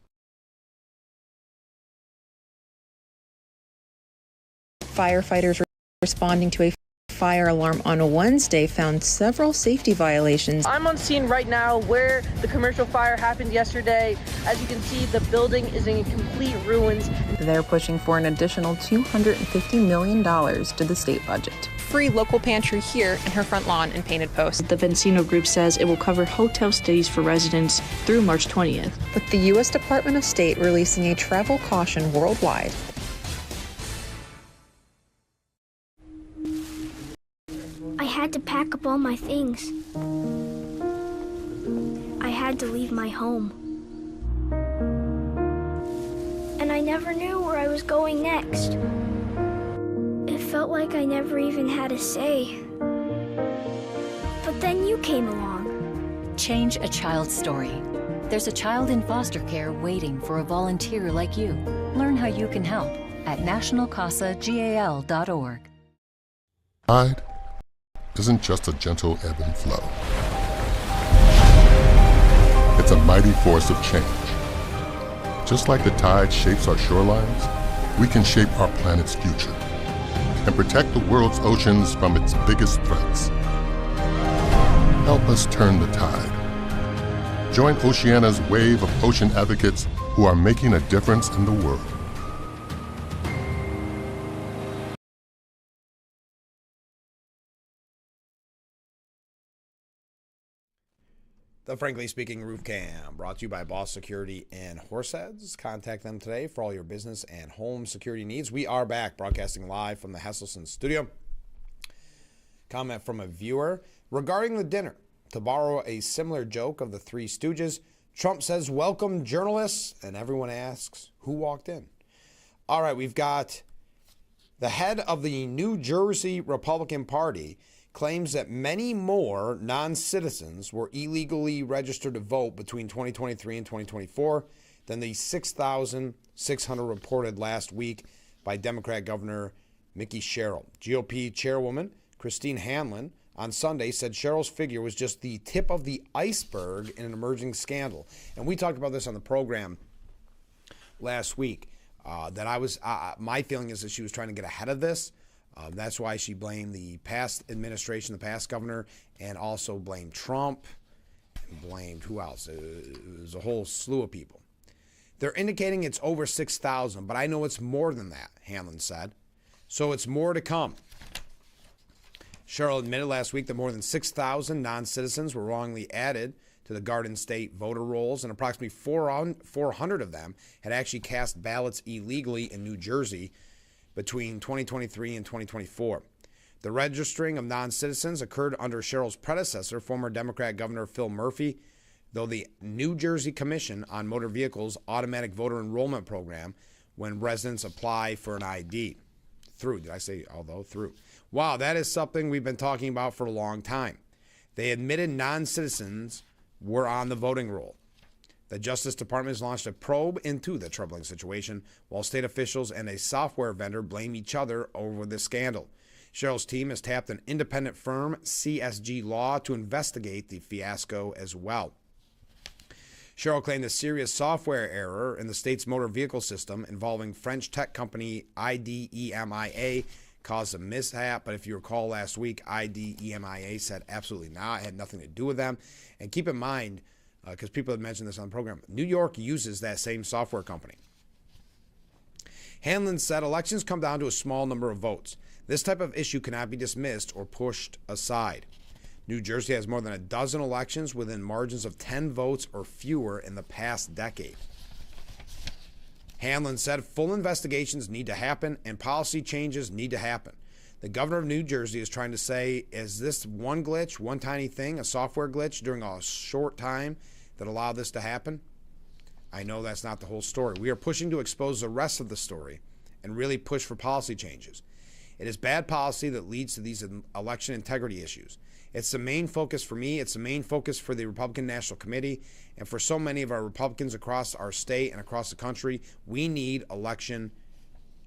Firefighters responding to a fire alarm on a Wednesday found several safety violations. I'm on scene right now where the commercial fire happened yesterday. As you can see, the building is in complete ruins. They're pushing for an additional $250 million to the state budget. Free local pantry here in her front lawn and painted posts. The Vencino Group says it will cover hotel stays for residents through March 20th. With the U.S. Department of State releasing a travel caution worldwide. I had to pack up all my things. I had to leave my home. And I never knew where I was going next. It felt like I never even had a say. But then you came along. Change a child's story. There's a child in foster care waiting for a volunteer like you. Learn how you can help at nationalcasagal.org. Tide isn't just a gentle ebb and flow. It's a mighty force of change. Just like the tide shapes our shorelines, we can shape our planet's future and protect the world's oceans from its biggest threats. Help us turn the tide. Join Oceania's wave of ocean advocates who are making a difference in the world. The Frankly Speaking Roof Cam, brought to you by Boss Security and Horseheads. Contact them today for all your business and home security needs. We are back, broadcasting live from the Hesselson studio. Comment from a viewer regarding the dinner. To borrow a similar joke of the Three Stooges, Trump says, "Welcome, journalists," and everyone asks, who walked in? All right, we've got the head of the New Jersey Republican Party claims that many more non-citizens were illegally registered to vote between 2023 and 2024 than the 6,600 reported last week by Democrat Governor Mickey Sherrill. GOP chairwoman Christine Hanlon on Sunday said Sherrill's figure was just the tip of the iceberg in an emerging scandal. And we talked about this on the program last week, my feeling is that she was trying to get ahead of this. That's why she blamed the past administration, the past governor, and also blamed Trump and blamed who else? It was a whole slew of people. They're indicating it's over 6,000, but I know it's more than that, Hanlon said. So it's more to come. Sherrill admitted last week that more than 6,000 non-citizens were wrongly added to the Garden State voter rolls, and approximately 400 of them had actually cast ballots illegally in New Jersey between 2023 and 2024. The registering of non-citizens occurred under Sherrill's predecessor, former Democrat Governor Phil Murphy, though the New Jersey Commission on Motor Vehicles automatic voter enrollment program when residents apply for an ID. Through. Wow, that is something we've been talking about for a long time. They admitted non-citizens were on the voting roll. The Justice Department has launched a probe into the troubling situation, while state officials and a software vendor blame each other over the scandal. Sherrill's team has tapped an independent firm, CSG Law, to investigate the fiasco as well. Sherrill claimed a serious software error in the state's motor vehicle system involving French tech company IDEMIA caused a mishap, but if you recall last week, IDEMIA said absolutely not, it had nothing to do with them. And keep in mind, because people have mentioned this on the program, New York uses that same software company. Hanlon said elections come down to a small number of votes. This type of issue cannot be dismissed or pushed aside. New Jersey has more than a dozen elections within margins of 10 votes or fewer in the past decade. Hanlon said full investigations need to happen and policy changes need to happen. The governor of New Jersey is trying to say, is this one glitch, one tiny thing, a software glitch during a short time that allowed this to happen? I know that's not the whole story. We are pushing to expose the rest of the story and really push for policy changes. It is bad policy that leads to these election integrity issues. It's the main focus for me. It's the main focus for the Republican National Committee. And for so many of our Republicans across our state and across the country, we need election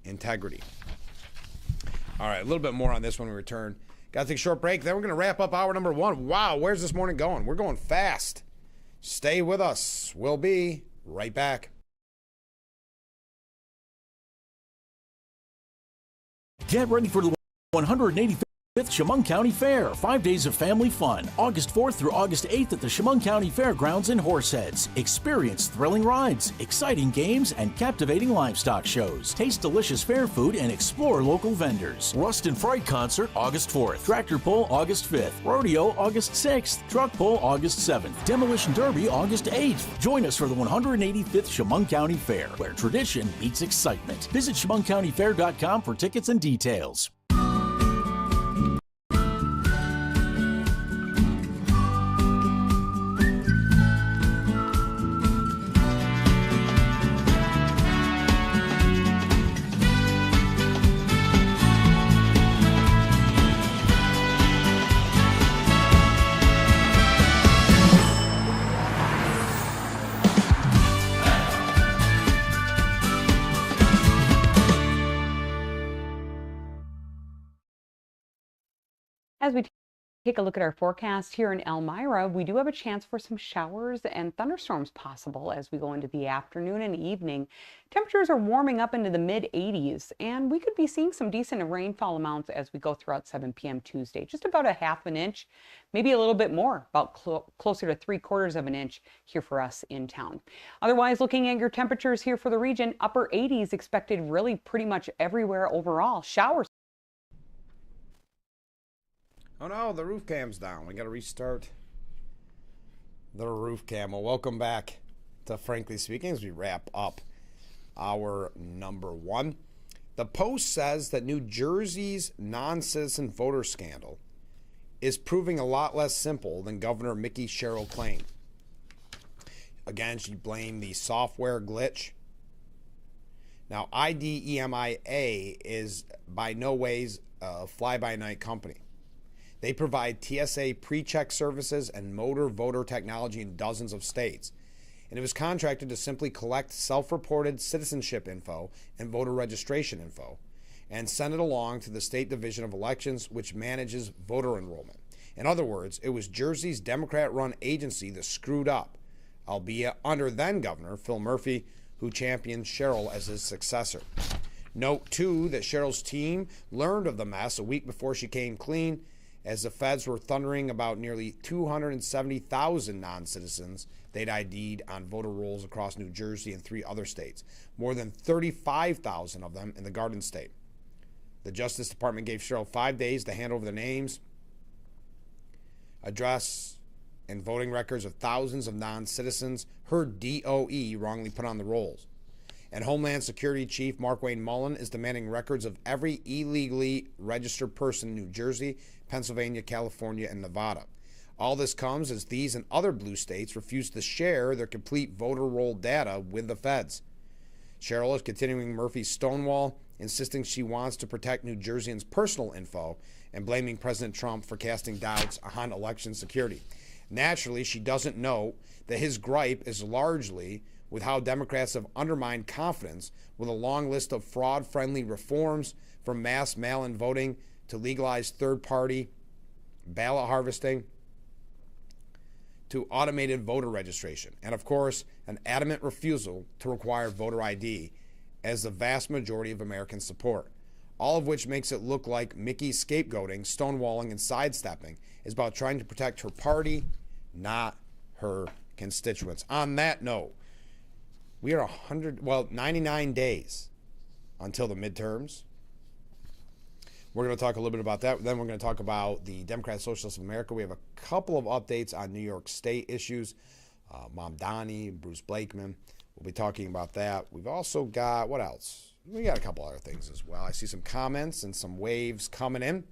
integrity. All right, a little bit more on this when we return. Got to take a short break. Then we're going to wrap up hour number one. Wow, where's this morning going? We're going fast. Stay with us. We'll be right back. Get ready for the 185th Chemung County Fair. 5 days of family fun. August 4th through August 8th at the Chemung County Fairgrounds in Horseheads. Experience thrilling rides, exciting games, and captivating livestock shows. Taste delicious fair food and explore local vendors. Rust and Fright Concert August 4th. Tractor Pull August 5th. Rodeo August 6th. Truck Pull August 7th. Demolition Derby August 8th. Join us for the 185th Chemung County Fair, where tradition meets excitement. Visit ChemungCountyFair.com for tickets and details. As we take a look at our forecast here in Elmira, we do have a chance for some showers and thunderstorms possible as we go into the afternoon and evening. Temperatures are warming up into the mid-80s, and we could be seeing some decent rainfall amounts as we go throughout 7 p.m. Tuesday. Just about a half an inch, maybe a little bit more, about closer to 3/4 of an inch here for us in town. Otherwise, looking at your temperatures here for the region, upper 80s expected really pretty much everywhere overall. Showers. Oh no, the roof cam's down. We got to restart The Roof Camel. Welcome back to Frankly Speaking as we wrap up our number one. The Post says that New Jersey's non-citizen voter scandal is proving a lot less simple than Governor Mickey Sherrill claimed. Again, she blamed the software glitch. Now, IDEMIA is by no ways a fly-by-night company. They provide TSA pre-check services and motor voter technology in dozens of states. And it was contracted to simply collect self-reported citizenship info and voter registration info and send it along to the State Division of Elections, which manages voter enrollment. In other words, it was Jersey's Democrat-run agency that screwed up, albeit under then-Governor Phil Murphy, who championed Sherrill as his successor. Note, too, that Sherrill's team learned of the mess a week before she came clean, as the feds were thundering about nearly 270,000 non-citizens they'd ID'd on voter rolls across New Jersey and 3 other states, more than 35,000 of them in the Garden State. The Justice Department gave Sherrill 5 days to hand over the names, address, and voting records of thousands of non-citizens her DOE wrongly put on the rolls. And Homeland Security Chief Markwayne Mullen is demanding records of every illegally registered person in New Jersey, Pennsylvania, California, and Nevada. All this comes as these and other blue states refuse to share their complete voter roll data with the feds. Sherrill is continuing Murphy's stonewall, insisting she wants to protect New Jerseyans' personal info and blaming President Trump for casting doubts on election security. Naturally, she doesn't know that his gripe is largely with how Democrats have undermined confidence with a long list of fraud-friendly reforms, from mass mail-in voting to legalized third-party ballot harvesting to automated voter registration, and of course, an adamant refusal to require voter ID, as the vast majority of Americans support. All of which makes it look like Mickey's scapegoating, stonewalling, and sidestepping is about trying to protect her party, not her constituents. On that note, we are 99 days until the midterms. We're going to talk a little bit about that. Then we're going to talk about the Democrat Socialists of America. We have a couple of updates on New York State issues. Mamdani, Bruce Blakeman. We'll be talking about that. We've also got, what else? We got a couple other things as well. I see some comments and some waves coming in.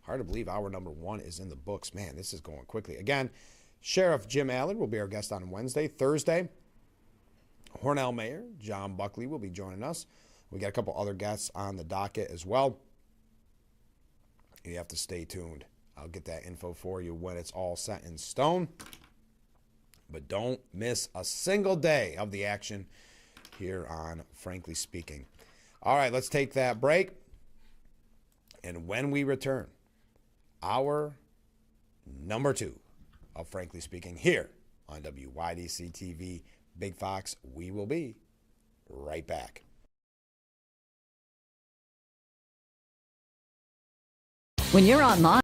Hard to believe hour number one is in the books. Man, this is going quickly. Again, Sheriff Jim Allard will be our guest on Wednesday. Thursday, Hornell Mayor John Buckley will be joining us. We got a couple other guests on the docket as well. You have to stay tuned. I'll get that info for you when it's all set in stone. But don't miss a single day of the action here on Frankly Speaking. All right, let's take that break. And when we return, hour number 2 of Frankly Speaking here on WYDC TV, Big Fox. We will be right back. When you're online,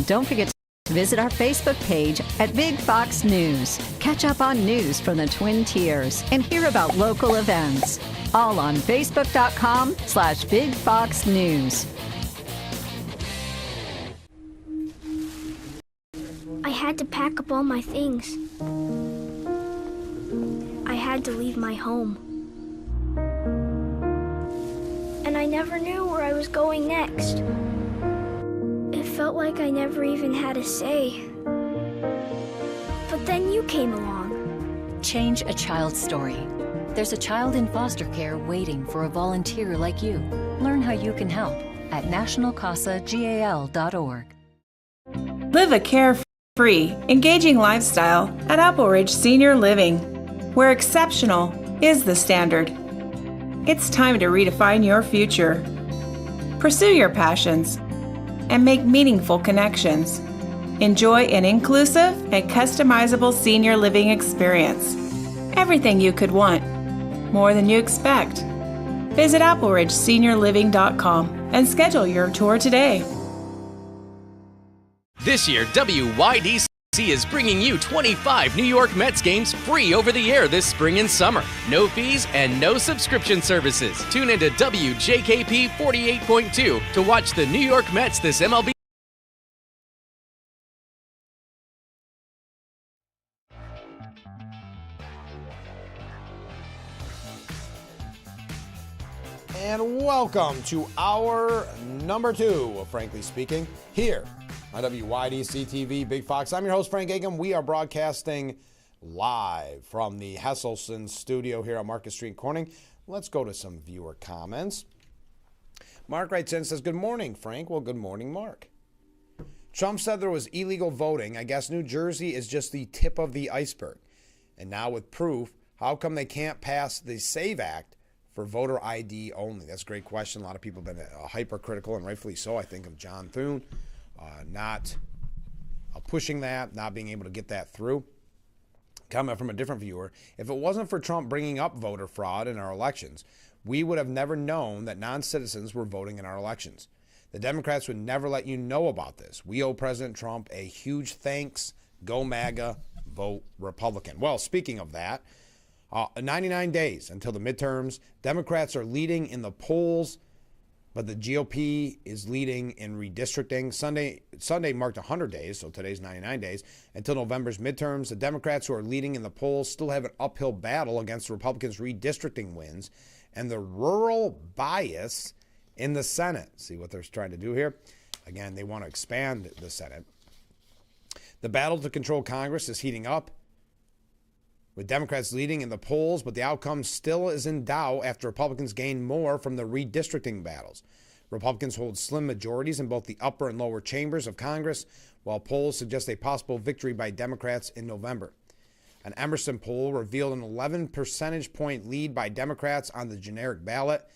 don't forget to visit our Facebook page at Big Fox News. Catch up on news from the Twin Tiers and hear about local events. All on Facebook.com/Big Fox News. I had to pack up all my things. I had to leave my home. And I never knew where I was going next. It felt like I never even had a say. But then you came along. Change a child's story. There's a child in foster care waiting for a volunteer like you. Learn how you can help at nationalcasagal.org. Live a carefree, engaging lifestyle at Apple Ridge Senior Living, where exceptional is the standard. It's time to redefine your future. Pursue your passions and make meaningful connections. Enjoy an inclusive and customizable senior living experience. Everything you could want, more than you expect. Visit appleridgeseniorliving.com and schedule your tour today. This year, WYDC is bringing you 25 New York Mets games free over the air this spring and summer. No fees and no subscription services. Tune into WJKP 48.2 to watch the New York Mets this MLB And welcome to hour number 2 of Frankly Speaking here on WYDC TV Big Fox. I'm your host, Frank Agam. We are broadcasting live from the Hesselson studio here on Market Street, Corning. Let's go to some viewer comments. Mark writes in and says, good morning, Frank. Well, good morning, Mark. Trump said there was illegal voting. I guess New Jersey is just the tip of the iceberg. And now with proof, how come they can't pass the SAVE Act for voter ID only? That's a great question. A lot of people have been hypercritical, and rightfully so, I think, of John Thune not pushing that, not being able to get that through. Comment from a different viewer. If it wasn't for Trump bringing up voter fraud in our elections, we would have never known that non-citizens were voting in our elections. The Democrats would never let you know about this. We owe President Trump a huge thanks. Go MAGA, vote Republican. Well, speaking of that, 99 days until the midterms. Democrats are leading in the polls, but the GOP is leading in redistricting. Sunday marked 100 days, so today's 99 days, until November's midterms. The Democrats, who are leading in the polls, still have an uphill battle against the Republicans' redistricting wins and the rural bias in the Senate. See what they're trying to do here? Again, they want to expand the Senate. The battle to control Congress is heating up, with Democrats leading in the polls, but the outcome still is in doubt after Republicans gain more from the redistricting battles. Republicans hold slim majorities in both the upper and lower chambers of Congress, while polls suggest a possible victory by Democrats in November. An Emerson poll revealed an 11 percentage point lead by Democrats on the generic ballot,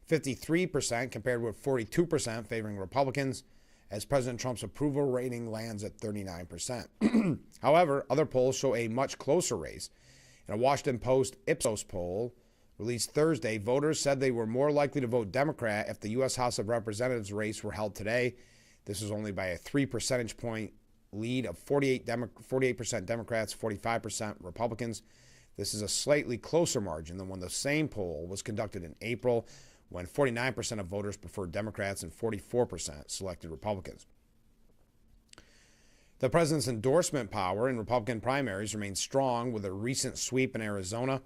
53% compared with 42% favoring Republicans, as President Trump's approval rating lands at 39%. However, other polls show a much closer race. In a Washington Post Ipsos poll released Thursday, voters said they were more likely to vote Democrat if the U.S. House of Representatives race were held today. This was only by a 3 percentage point lead of 48% Democrats, 45% Republicans. This is a slightly closer margin than when the same poll was conducted in April, when 49% of voters preferred Democrats and 44% selected Republicans. The president's endorsement power in Republican primaries remains strong with a recent sweep in Arizona.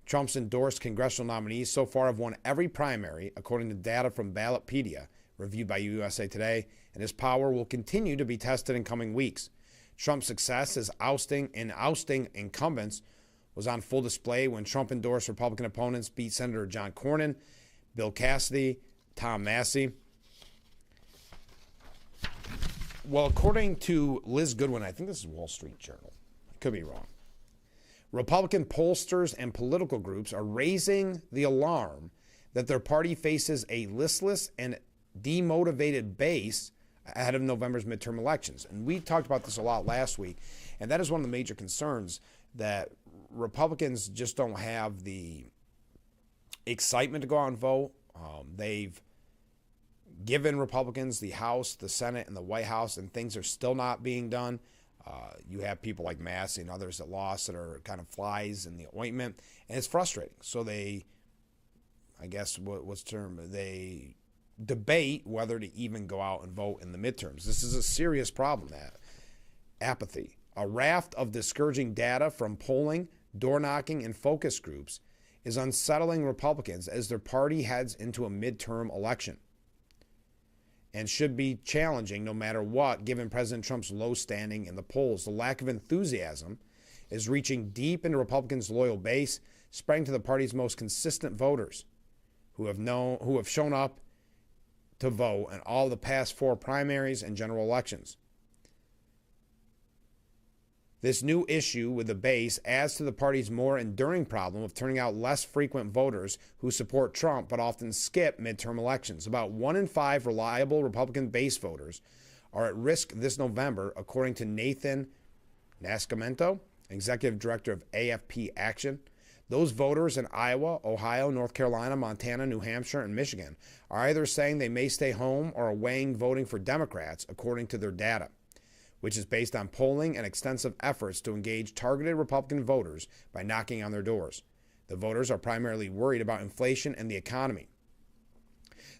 Trump's endorsed congressional nominees so far have won every primary, according to data from Ballotpedia, reviewed by USA Today, and his power will continue to be tested in coming weeks. Trump's success as ousting incumbents was on full display when Trump-endorsed Republican opponents beat Senator John Cornyn, Bill Cassidy, Tom Massey. Well, according to Liz Goodwin, I think this is Wall Street Journal. I could be wrong. Republican pollsters and political groups are raising the alarm that their party faces a listless and demotivated base ahead of November's midterm elections. And we talked about this a lot last week, and that is one of the major concerns, that Republicans just don't have the excitement to go out and vote. They've given Republicans the House, the Senate, and the White House, and things are still not being done. You have people like Massey and others that lost that are kind of flies in the ointment, and it's frustrating. So they, I guess what's the term, they debate whether to even go out and vote in the midterms. This is a serious problem, that apathy. A raft of discouraging data from polling, door knocking, and focus groups is unsettling Republicans as their party heads into a midterm election, and should be challenging no matter what, given President Trump's low standing in the polls. The lack of enthusiasm is reaching deep into Republicans' loyal base, spreading to the party's most consistent voters who have shown up to vote in all the past 4 primaries and general elections. This new issue with the base adds to the party's more enduring problem of turning out less frequent voters who support Trump but often skip midterm elections. About 1 in 5 reliable Republican base voters are at risk this November, according to Nathan Nascimento, executive director of AFP Action. Those voters in Iowa, Ohio, North Carolina, Montana, New Hampshire, and Michigan are either saying they may stay home or are weighing voting for Democrats, according to their data, which is based on polling and extensive efforts to engage targeted Republican voters by knocking on their doors. The voters are primarily worried about inflation and the economy.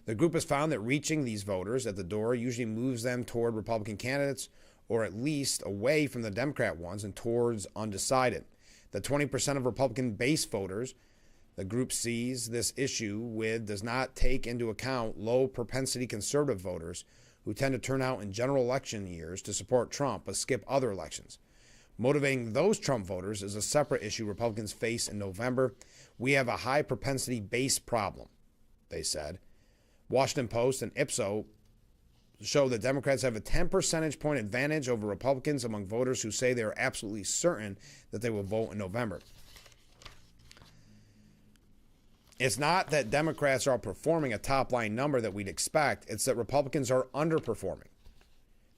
The group has found that reaching these voters at the door usually moves them toward Republican candidates, or at least away from the Democrat ones and towards undecided. The 20% of Republican base voters the group sees this issue with does not take into account low propensity conservative voters who tend to turn out in general election years to support Trump but skip other elections. Motivating those Trump voters is a separate issue Republicans face in November. We have a high propensity base problem, they said. Washington Post and Ipsos show that Democrats have a 10 percentage point advantage over Republicans among voters who say they are absolutely certain that they will vote in November. It's not that Democrats are outperforming a top-line number that we'd expect. It's that Republicans are underperforming.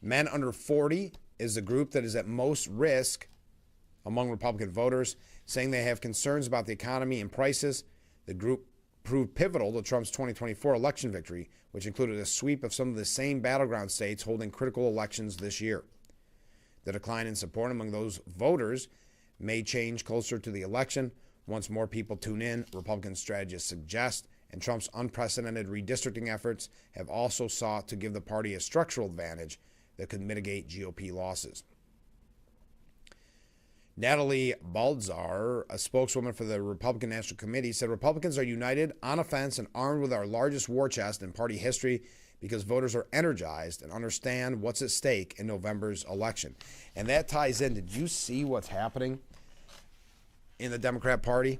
Men under 40 is the group that is at most risk among Republican voters, saying they have concerns about the economy and prices. The group proved pivotal to Trump's 2024 election victory, which included a sweep of some of the same battleground states holding critical elections this year. The decline in support among those voters may change closer to the election. Once more people tune in, Republican strategists suggest, and Trump's unprecedented redistricting efforts have also sought to give the party a structural advantage that could mitigate GOP losses. Natalie Baltzar, a spokeswoman for the Republican National Committee, said Republicans are united, on offense, and armed with our largest war chest in party history because voters are energized and understand what's at stake in November's election. And that ties in. Did you see what's happening in the Democrat Party?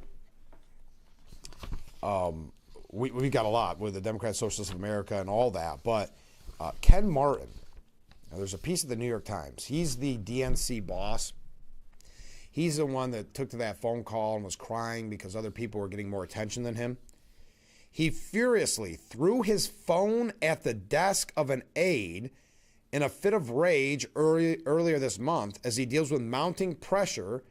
We've got a lot with the Democrat Socialists of America and all that, but Ken Martin, now there's a piece of the New York Times. He's the DNC boss. He's the one that took to that phone call and was crying because other people were getting more attention than him. He furiously threw his phone at the desk of an aide in a fit of rage earlier this month as he deals with mounting pressure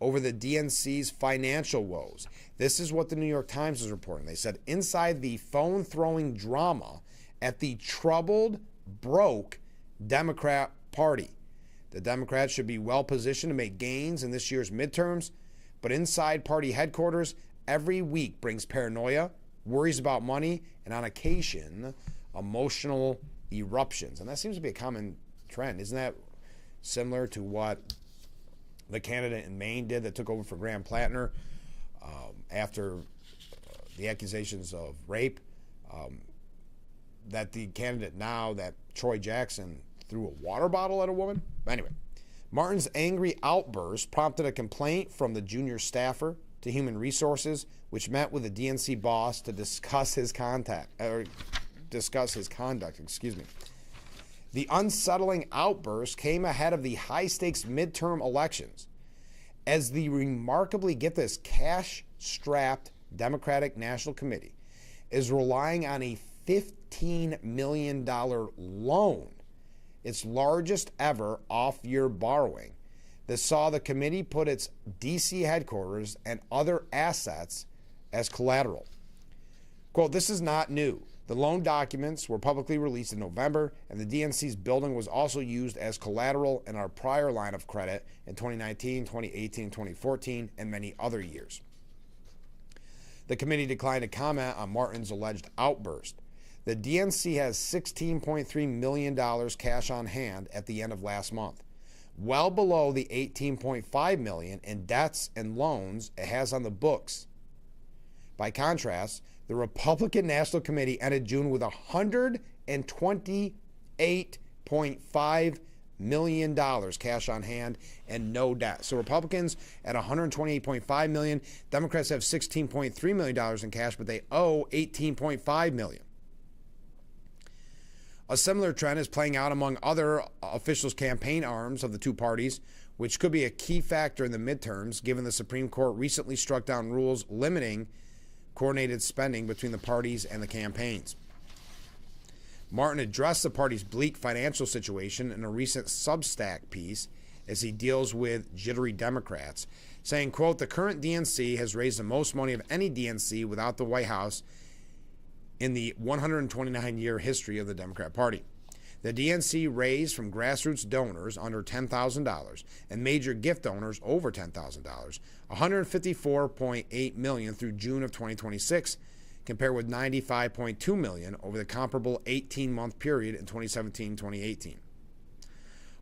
over the DNC's financial woes. This is what the New York Times is reporting. They said inside the phone-throwing drama at the troubled, broke Democrat Party, the Democrats should be well positioned to make gains in this year's midterms, but inside party headquarters, every week brings paranoia, worries about money, and on occasion, emotional eruptions. And that seems to be a common trend. Isn't that similar to what the candidate in Maine did that took over for Graham Plattner after the accusations of rape? That the candidate now, that Troy Jackson, threw a water bottle at a woman? Anyway, Martin's angry outburst prompted a complaint from the junior staffer to Human Resources, which met with the DNC boss to discuss his conduct. The unsettling outburst came ahead of the high-stakes midterm elections, as the remarkably, get this, cash-strapped Democratic National Committee is relying on a $15 million loan, its largest ever off-year borrowing, that saw the committee put its D.C. headquarters and other assets as collateral. Quote, this is not new. The loan documents were publicly released in November, and the DNC's building was also used as collateral in our prior line of credit in 2019, 2018, 2014, and many other years. The committee declined to comment on Martin's alleged outburst. The DNC has $16.3 million cash on hand at the end of last month, well below the $18.5 million in debts and loans it has on the books. By contrast, the Republican National Committee ended June with $128.5 million cash on hand and no debt. So Republicans at $128.5 million, Democrats have $16.3 million in cash, but they owe $18.5 million. A similar trend is playing out among other officials' campaign arms of the two parties, which could be a key factor in the midterms, given the Supreme Court recently struck down rules limiting coordinated spending between the parties and the campaigns. Martin addressed the party's bleak financial situation in a recent Substack piece as he deals with jittery Democrats, saying, quote, the current DNC has raised the most money of any DNC without the White House in the 129-year history of the Democrat Party. The DNC raised from grassroots donors under $10,000 and major gift donors over $10,000, $154.8 million through June of 2026, compared with $95.2 million over the comparable 18-month period in 2017-2018.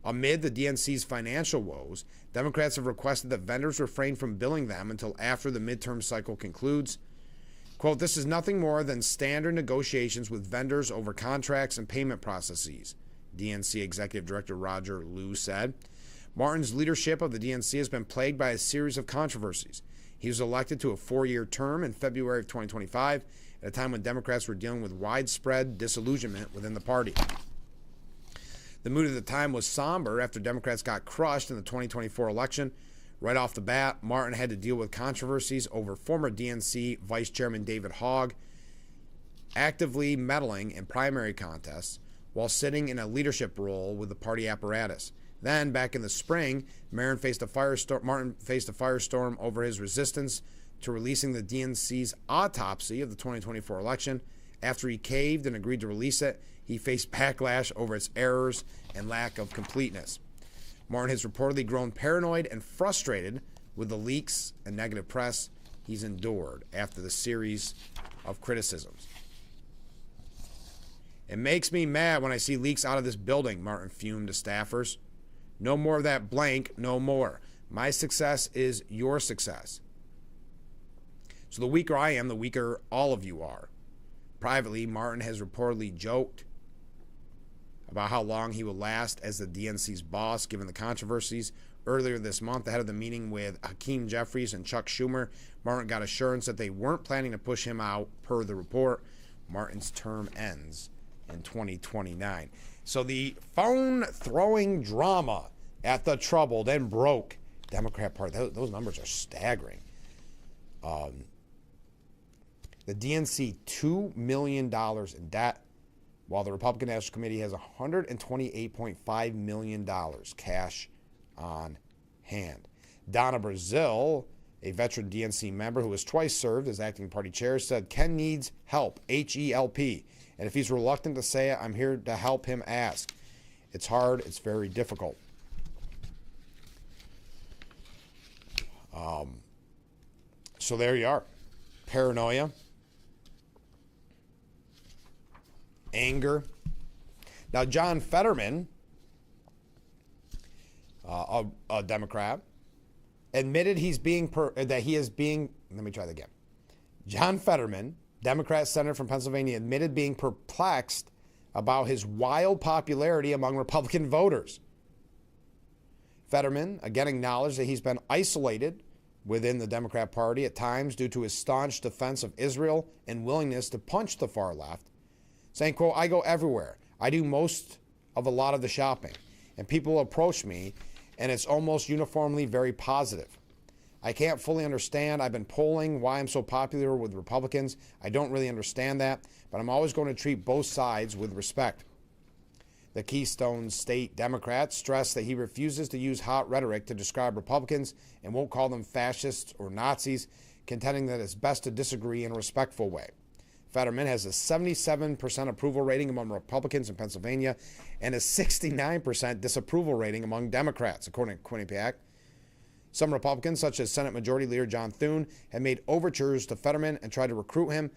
Amid the DNC's financial woes, Democrats have requested that vendors refrain from billing them until after the midterm cycle concludes. Quote, this is nothing more than standard negotiations with vendors over contracts and payment processes, DNC Executive Director Roger Liu said. Martin's leadership of the DNC has been plagued by a series of controversies. He was elected to a 4-year term in February of 2025 at a time when Democrats were dealing with widespread disillusionment within the party. The mood at the time was somber after Democrats got crushed in the 2024 election. Right off the bat, Martin had to deal with controversies over former DNC Vice Chairman David Hogg actively meddling in primary contests while sitting in a leadership role with the party apparatus. Then, back in the spring, Martin faced a firestorm over his resistance to releasing the DNC's autopsy of the 2024 election. After he caved and agreed to release it, he faced backlash over its errors and lack of completeness. Martin has reportedly grown paranoid and frustrated with the leaks and negative press he's endured after the series of criticisms. It makes me mad when I see leaks out of this building, Martin fumed to staffers. No more of that blank, no more. My success is your success. So the weaker I am, the weaker all of you are. Privately, Martin has reportedly joked about how long he will last as the DNC's boss, given the controversies. Earlier this month, ahead of the meeting with Hakeem Jeffries and Chuck Schumer, Martin got assurance that they weren't planning to push him out, per the report. Martin's term ends in 2029. So the phone-throwing drama at the troubled and broke Democrat Party, those numbers are staggering. The DNC, $2 million in debt, while the Republican National Committee has $128.5 million cash on hand. Donna Brazil, a veteran DNC member who has twice served as acting party chair, said Ken needs help, H-E-L-P. And if he's reluctant to say it, I'm here to help him ask. It's hard. It's very difficult. So there you are. Paranoia. Anger. Now, John Fetterman, a Democrat, admitted that he is being, let me try that again. John Fetterman, Democrat senator from Pennsylvania, admitted being perplexed about his wild popularity among Republican voters. Fetterman again acknowledged that he's been isolated within the Democrat Party at times due to his staunch defense of Israel and willingness to punch the far left, saying, quote, I go everywhere. I do most of a lot of the shopping, and people approach me, and it's almost uniformly very positive. I can't fully understand. I've been polling why I'm so popular with Republicans. I don't really understand that, but I'm always going to treat both sides with respect. The Keystone State Democrat stressed that he refuses to use hot rhetoric to describe Republicans and won't call them fascists or Nazis, contending that it's best to disagree in a respectful way. Fetterman has a 77% approval rating among Republicans in Pennsylvania and a 69% disapproval rating among Democrats, according to Quinnipiac. Some Republicans, such as Senate Majority Leader John Thune, have made overtures to Fetterman and tried to recruit him,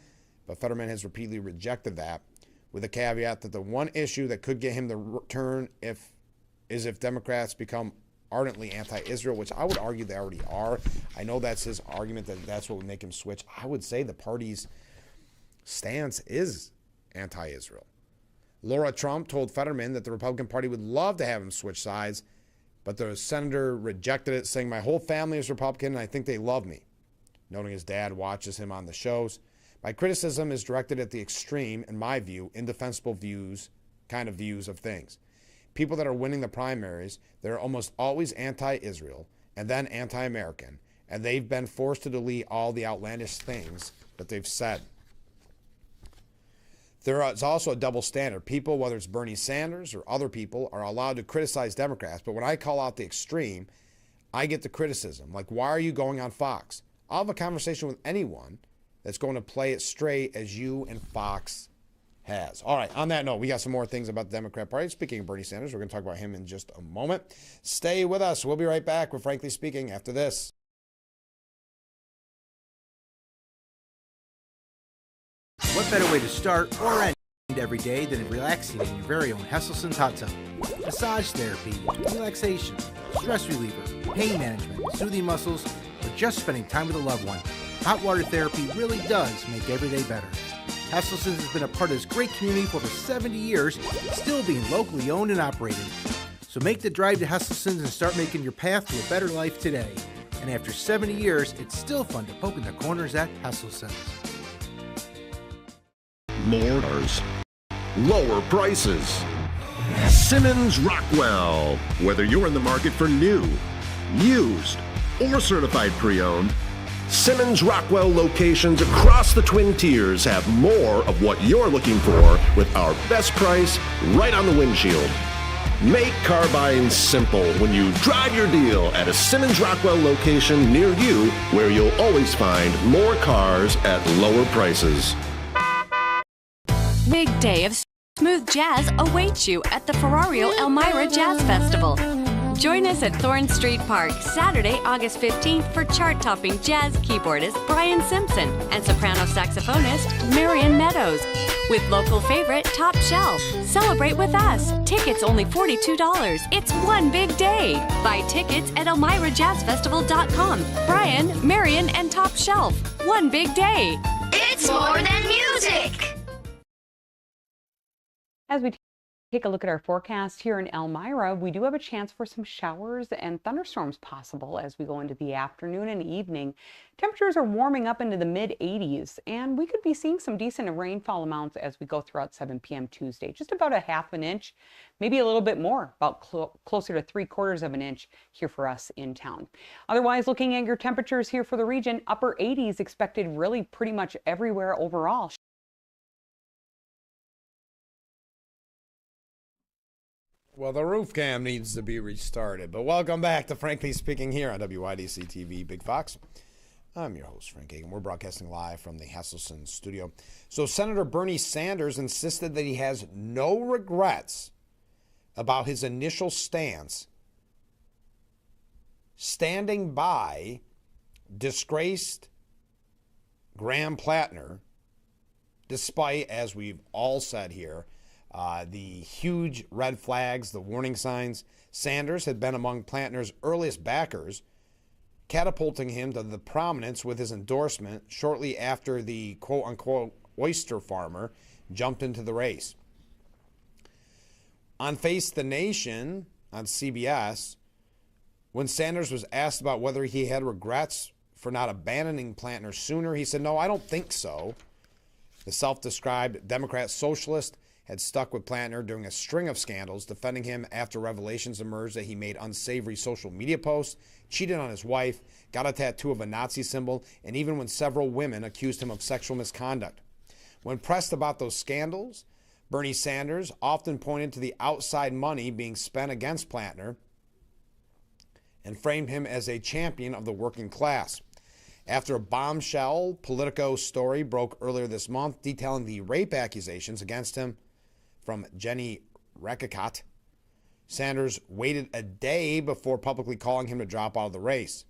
but Fetterman has repeatedly rejected that, with a caveat that the one issue that could get him the return is if Democrats become ardently anti-Israel, which I would argue they already are. I know that's his argument, that that's what would make him switch. I would say the party's stance is anti-Israel. Laura Trump told Fetterman that the Republican Party would love to have him switch sides, but the senator rejected it, saying, my whole family is Republican and I think they love me, noting his dad watches him on the shows. My criticism is directed at the extreme, in my view, indefensible views of things. People that are winning the primaries, they're almost always anti-Israel and then anti-American, and they've been forced to delete all the outlandish things that they've said. There is also a double standard. People, whether it's Bernie Sanders or other people, are allowed to criticize Democrats, but when I call out the extreme, I get the criticism. Like, why are you going on Fox? I'll have a conversation with anyone that's going to play it straight as you and Fox has. All right, on that note, we got some more things about the Democrat Party. Speaking of Bernie Sanders, we're going to talk about him in just a moment. Stay with us. We'll be right back with Frankly Speaking after this. What better way to start or end every day than relaxing in your very own Hesselson's hot tub? Massage therapy, relaxation, stress reliever, pain management, soothing muscles, or just spending time with a loved one. Hot water therapy really does make every day better. Hesselsen's has been a part of this great community for over 70 years, still being locally owned and operated. So make the drive to Hesselsen's and start making your path to a better life today. And after 70 years, it's still fun to poke in the corners at Hesselsen's. More cars, lower prices. Simmons Rockwell. Whether you're in the market for new, used, or certified pre-owned, Simmons Rockwell locations across the Twin Tiers have more of what you're looking for with our best price right on the windshield. Make car buying simple when you drive your deal at a Simmons Rockwell location near you, where you'll always find more cars at lower prices. Big day of smooth jazz awaits you at the Ferrario Elmira Jazz Festival. Join us at Thorne Street Park Saturday, August 15th for chart-topping jazz keyboardist Brian Simpson and soprano saxophonist Marion Meadows with local favorite Top Shelf. Celebrate with us. Tickets only $42. It's one big day. Buy tickets at ElmiraJazzFestival.com. Brian, Marion, and Top Shelf. One big day. It's more than music! As we take a look at our forecast here in Elmira, we do have a chance for some showers and thunderstorms possible as we go into the afternoon and evening. Temperatures are warming up into the mid-80s, and we could be seeing some decent rainfall amounts as we go throughout 7 p.m. Tuesday. Just about a half an inch, maybe a little bit more, about closer to 3/4 of an inch here for us in town. Otherwise, looking at your temperatures here for the region, upper 80s expected really pretty much everywhere overall. Well, the roof cam needs to be restarted. But welcome back to Frankly Speaking here on WYDC TV Big Fox. I'm your host, Frank Hagan. We're broadcasting live from the Hesselsen studio. So Senator Bernie Sanders insisted that he has no regrets about his initial stance standing by disgraced Graham Plattner, despite, as we've all said here, the huge red flags, the warning signs. Sanders had been among Plattner's earliest backers, catapulting him to the prominence with his endorsement shortly after the quote-unquote oyster farmer jumped into the race. On Face the Nation on CBS, when Sanders was asked about whether he had regrets for not abandoning Plattner sooner, he said, "No, I don't think so." The self-described Democrat socialist had stuck with Plattner during a string of scandals, defending him after revelations emerged that he made unsavory social media posts, cheated on his wife, got a tattoo of a Nazi symbol, and even when several women accused him of sexual misconduct. When pressed about those scandals, Bernie Sanders often pointed to the outside money being spent against Plattner and framed him as a champion of the working class. After a bombshell Politico story broke earlier this month detailing the rape accusations against him from Jenny Rakicot, Sanders waited a day before publicly calling him to drop out of the race.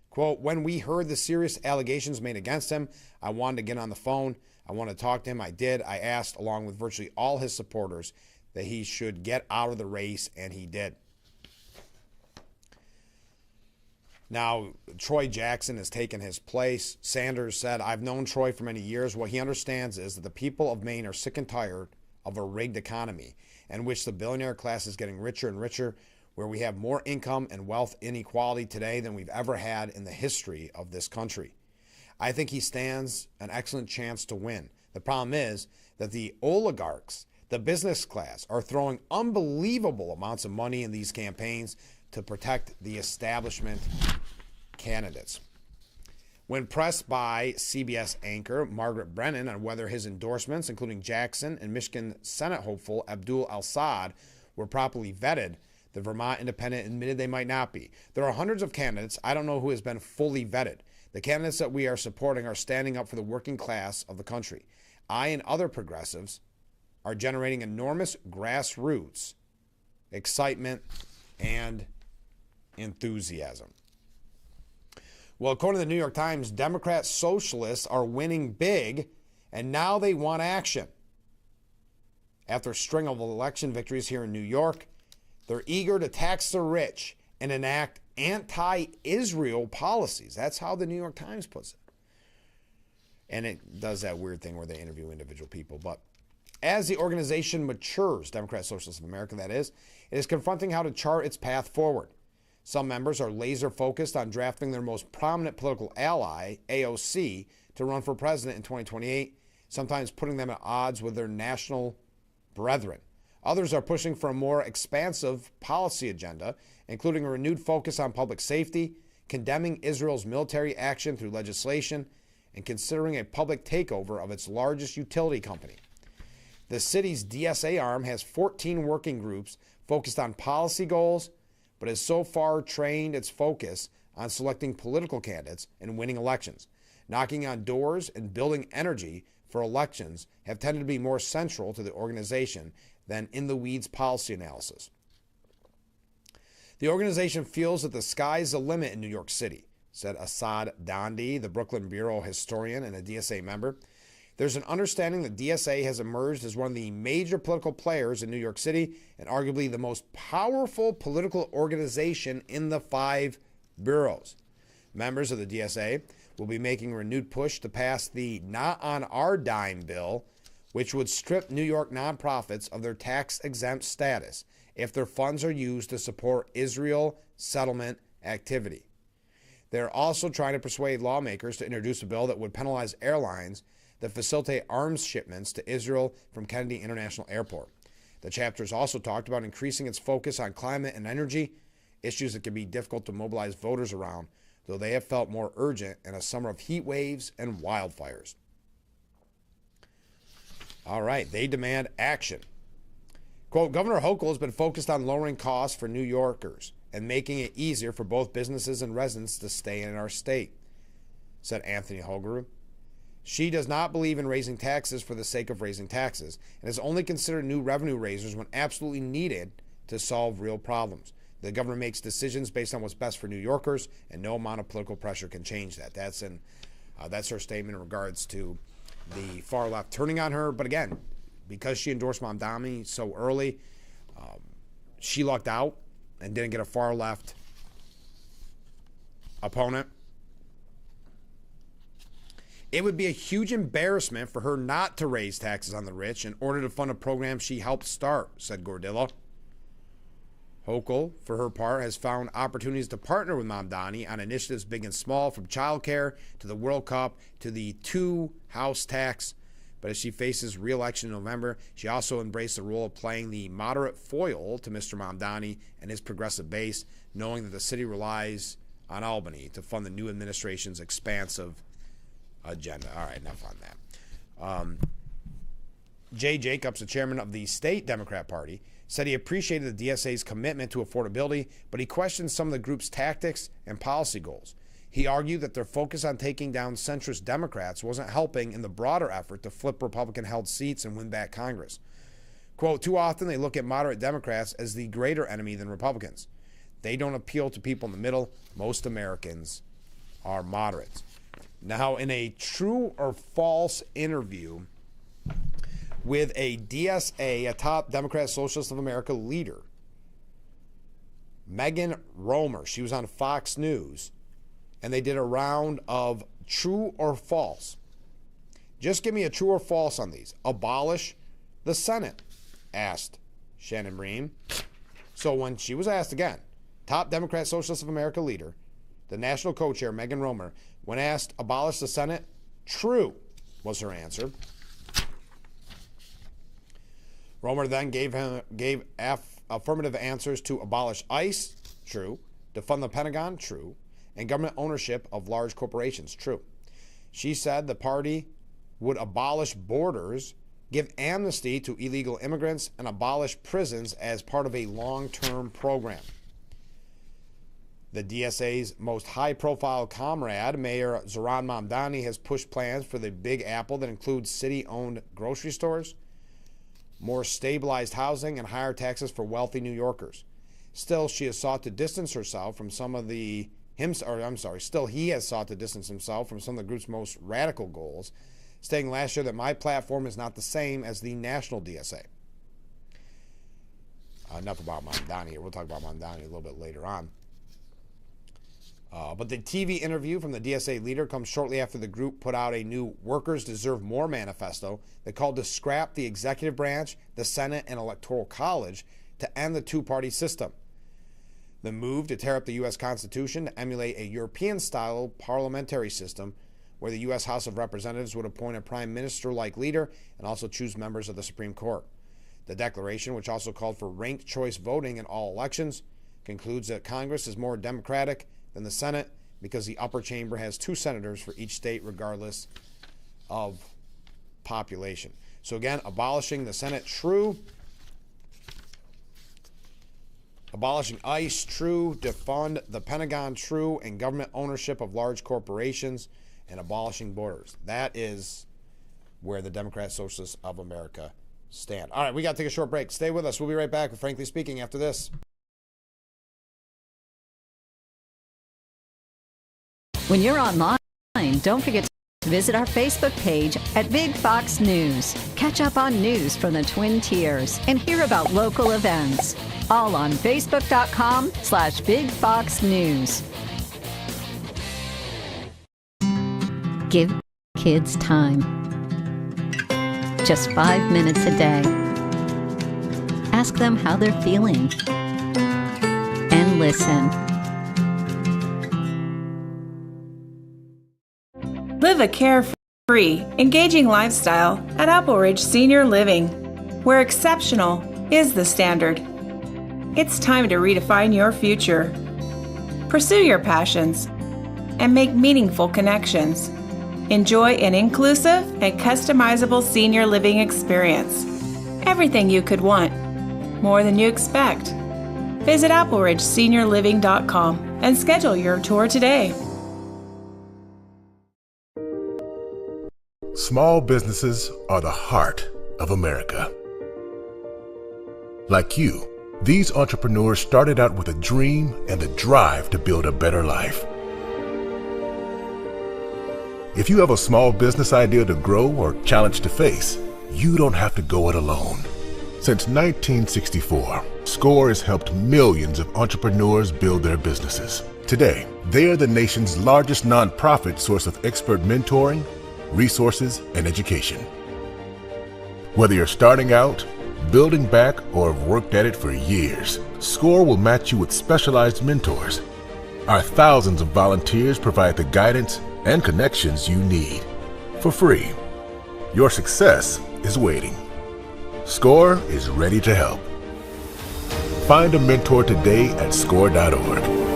Quote, "When we heard the serious allegations made against him, I wanted to get on the phone. I wanted to talk to him. I did. I asked, along with virtually all his supporters, that he should get out of the race, and he did." Now, Troy Jackson has taken his place. Sanders said, "I've known Troy for many years. What he understands is that the people of Maine are sick and tired of a rigged economy in which the billionaire class is getting richer and richer, where we have more income and wealth inequality today than we've ever had in the history of this country. I think he stands an excellent chance to win. The problem is that the oligarchs, the business class, are throwing unbelievable amounts of money in these campaigns to protect the establishment candidates." When pressed by CBS anchor Margaret Brennan on whether his endorsements, including Jackson and Michigan Senate hopeful Abdul Al-Saad, were properly vetted, the Vermont Independent admitted they might not be. "There are hundreds of candidates. I don't know who has been fully vetted. The candidates that we are supporting are standing up for the working class of the country. I and other progressives are generating enormous grassroots excitement and enthusiasm." Well, according to the New York Times, Democrat socialists are winning big, and now they want action. After a string of election victories here in New York, they're eager to tax the rich and enact anti-Israel policies. That's how the New York Times puts it. And it does that weird thing where they interview individual people. But as the organization matures, Democrat Socialists of America, that is, it is confronting how to chart its path forward. Some members are laser focused on drafting their most prominent political ally, AOC, to run for president in 2028, sometimes putting them at odds with their national brethren. Others are pushing for a more expansive policy agenda, including a renewed focus on public safety, condemning Israel's military action through legislation, and considering a public takeover of its largest utility company. The city's DSA arm has 14 working groups focused on policy goals, but has so far trained its focus on selecting political candidates and winning elections. Knocking on doors and building energy for elections have tended to be more central to the organization than in-the-weeds policy analysis. The organization feels that the sky's the limit in New York City, said Assad Dandi, the Brooklyn Bureau historian and a DSA member. There's an understanding that DSA has emerged as one of the major political players in New York City and arguably the most powerful political organization in the 5 boroughs. Members of the DSA will be making a renewed push to pass the Not on Our Dime bill, which would strip New York nonprofits of their tax-exempt status if their funds are used to support Israel settlement activity. They're also trying to persuade lawmakers to introduce a bill that would penalize airlines that facilitate arms shipments to Israel from Kennedy International Airport. The chapter has also talked about increasing its focus on climate and energy, issues that can be difficult to mobilize voters around, though they have felt more urgent in a summer of heat waves and wildfires. All right, they demand action. Quote, Governor Hochul has been focused on lowering costs for New Yorkers and making it easier for both businesses and residents to stay in our state, said Anthony Hogeru. She does not believe in raising taxes for the sake of raising taxes and has only considered new revenue raisers when absolutely needed to solve real problems. The governor makes decisions based on what's best for New Yorkers, and no amount of political pressure can change that. That's her statement in regards to the far left turning on her. But again, because she endorsed Mamdani so early, she lucked out and didn't get a far left opponent. It would be a huge embarrassment for her not to raise taxes on the rich in order to fund a program she helped start, said Gordillo. Hochul, for her part, has found opportunities to partner with Mamdani on initiatives big and small, from childcare to the World Cup to the 2 house tax. But as she faces re-election in November, she also embraced the role of playing the moderate foil to Mr. Mamdani and his progressive base, knowing that the city relies on Albany to fund the new administration's expansive agenda. All right, enough on that. Jay Jacobs, the chairman of the state Democrat Party, said he appreciated the DSA's commitment to affordability, but he questioned some of the group's tactics and policy goals. He argued that their focus on taking down centrist Democrats wasn't helping in the broader effort to flip Republican-held seats and win back Congress. Quote, too often they look at moderate Democrats as the greater enemy than Republicans. They don't appeal to people in the middle. Most Americans are moderates. Now, in a true or false interview with a DSA, a top Democrat Socialist of America leader, Megan Romer, she was on Fox News, and they did a round of true or false. Just give me a true or false on these. Abolish the Senate, asked Shannon Bream. So when she was asked again, top Democrat Socialist of America leader, the national co-chair, Megan Romer, when asked abolish the Senate, true was her answer. Romer then gave affirmative answers to abolish ICE, true, defund the Pentagon, true, and government ownership of large corporations, true. She said the party would abolish borders, give amnesty to illegal immigrants, and abolish prisons as part of a long-term program. The DSA's most high-profile comrade, Mayor Zohran Mamdani, has pushed plans for the Big Apple that includes city-owned grocery stores, more stabilized housing, and higher taxes for wealthy New Yorkers. Still, she has sought to distance herself from some of the Still, he has sought to distance himself from some of the group's most radical goals, stating last year that my platform is not the same as the national DSA. Enough about Mamdani here. We'll talk about Mamdani a little bit later on. But the TV interview from the DSA leader comes shortly after the group put out a new Workers Deserve More manifesto that called to scrap the executive branch, the Senate, and Electoral College to end the two-party system. The move to tear up the U.S. Constitution to emulate a European-style parliamentary system where the U.S. House of Representatives would appoint a prime minister-like leader and also choose members of the Supreme Court. The declaration, which also called for ranked choice voting in all elections, concludes that Congress is more democratic than the Senate because the upper chamber has 2 senators for each state regardless of population. So again, abolishing the Senate, true. Abolishing ICE, true. Defund the Pentagon, true. And government ownership of large corporations, and abolishing borders. That is where the Democrat Socialists of America stand. All right, we got to take a short break. Stay with us. We'll be right back with Frankly Speaking after this. When you're online, don't forget to visit our Facebook page at Big Fox News. Catch up on news from the Twin Tiers and hear about local events. All on Facebook.com/Big Fox News. Give kids time. Just 5 minutes a day. Ask them how they're feeling. And listen. Live a carefree, engaging lifestyle at Apple Ridge Senior Living, where exceptional is the standard. It's time to redefine your future. Pursue your passions and make meaningful connections. Enjoy an inclusive and customizable senior living experience. Everything you could want, more than you expect. Visit appleridgeseniorliving.com and schedule your tour today. Small businesses are the heart of America. Like you, these entrepreneurs started out with a dream and the drive to build a better life. If you have a small business idea to grow or challenge to face, you don't have to go it alone. Since 1964, SCORE has helped millions of entrepreneurs build their businesses. Today, they are the nation's largest nonprofit source of expert mentoring, resources, and education. Whether you're starting out, building back, or have worked at it for years, SCORE will match you with specialized mentors. Our thousands of volunteers provide the guidance and connections you need for free. Your success is waiting. SCORE is ready to help. Find a mentor today at SCORE.org.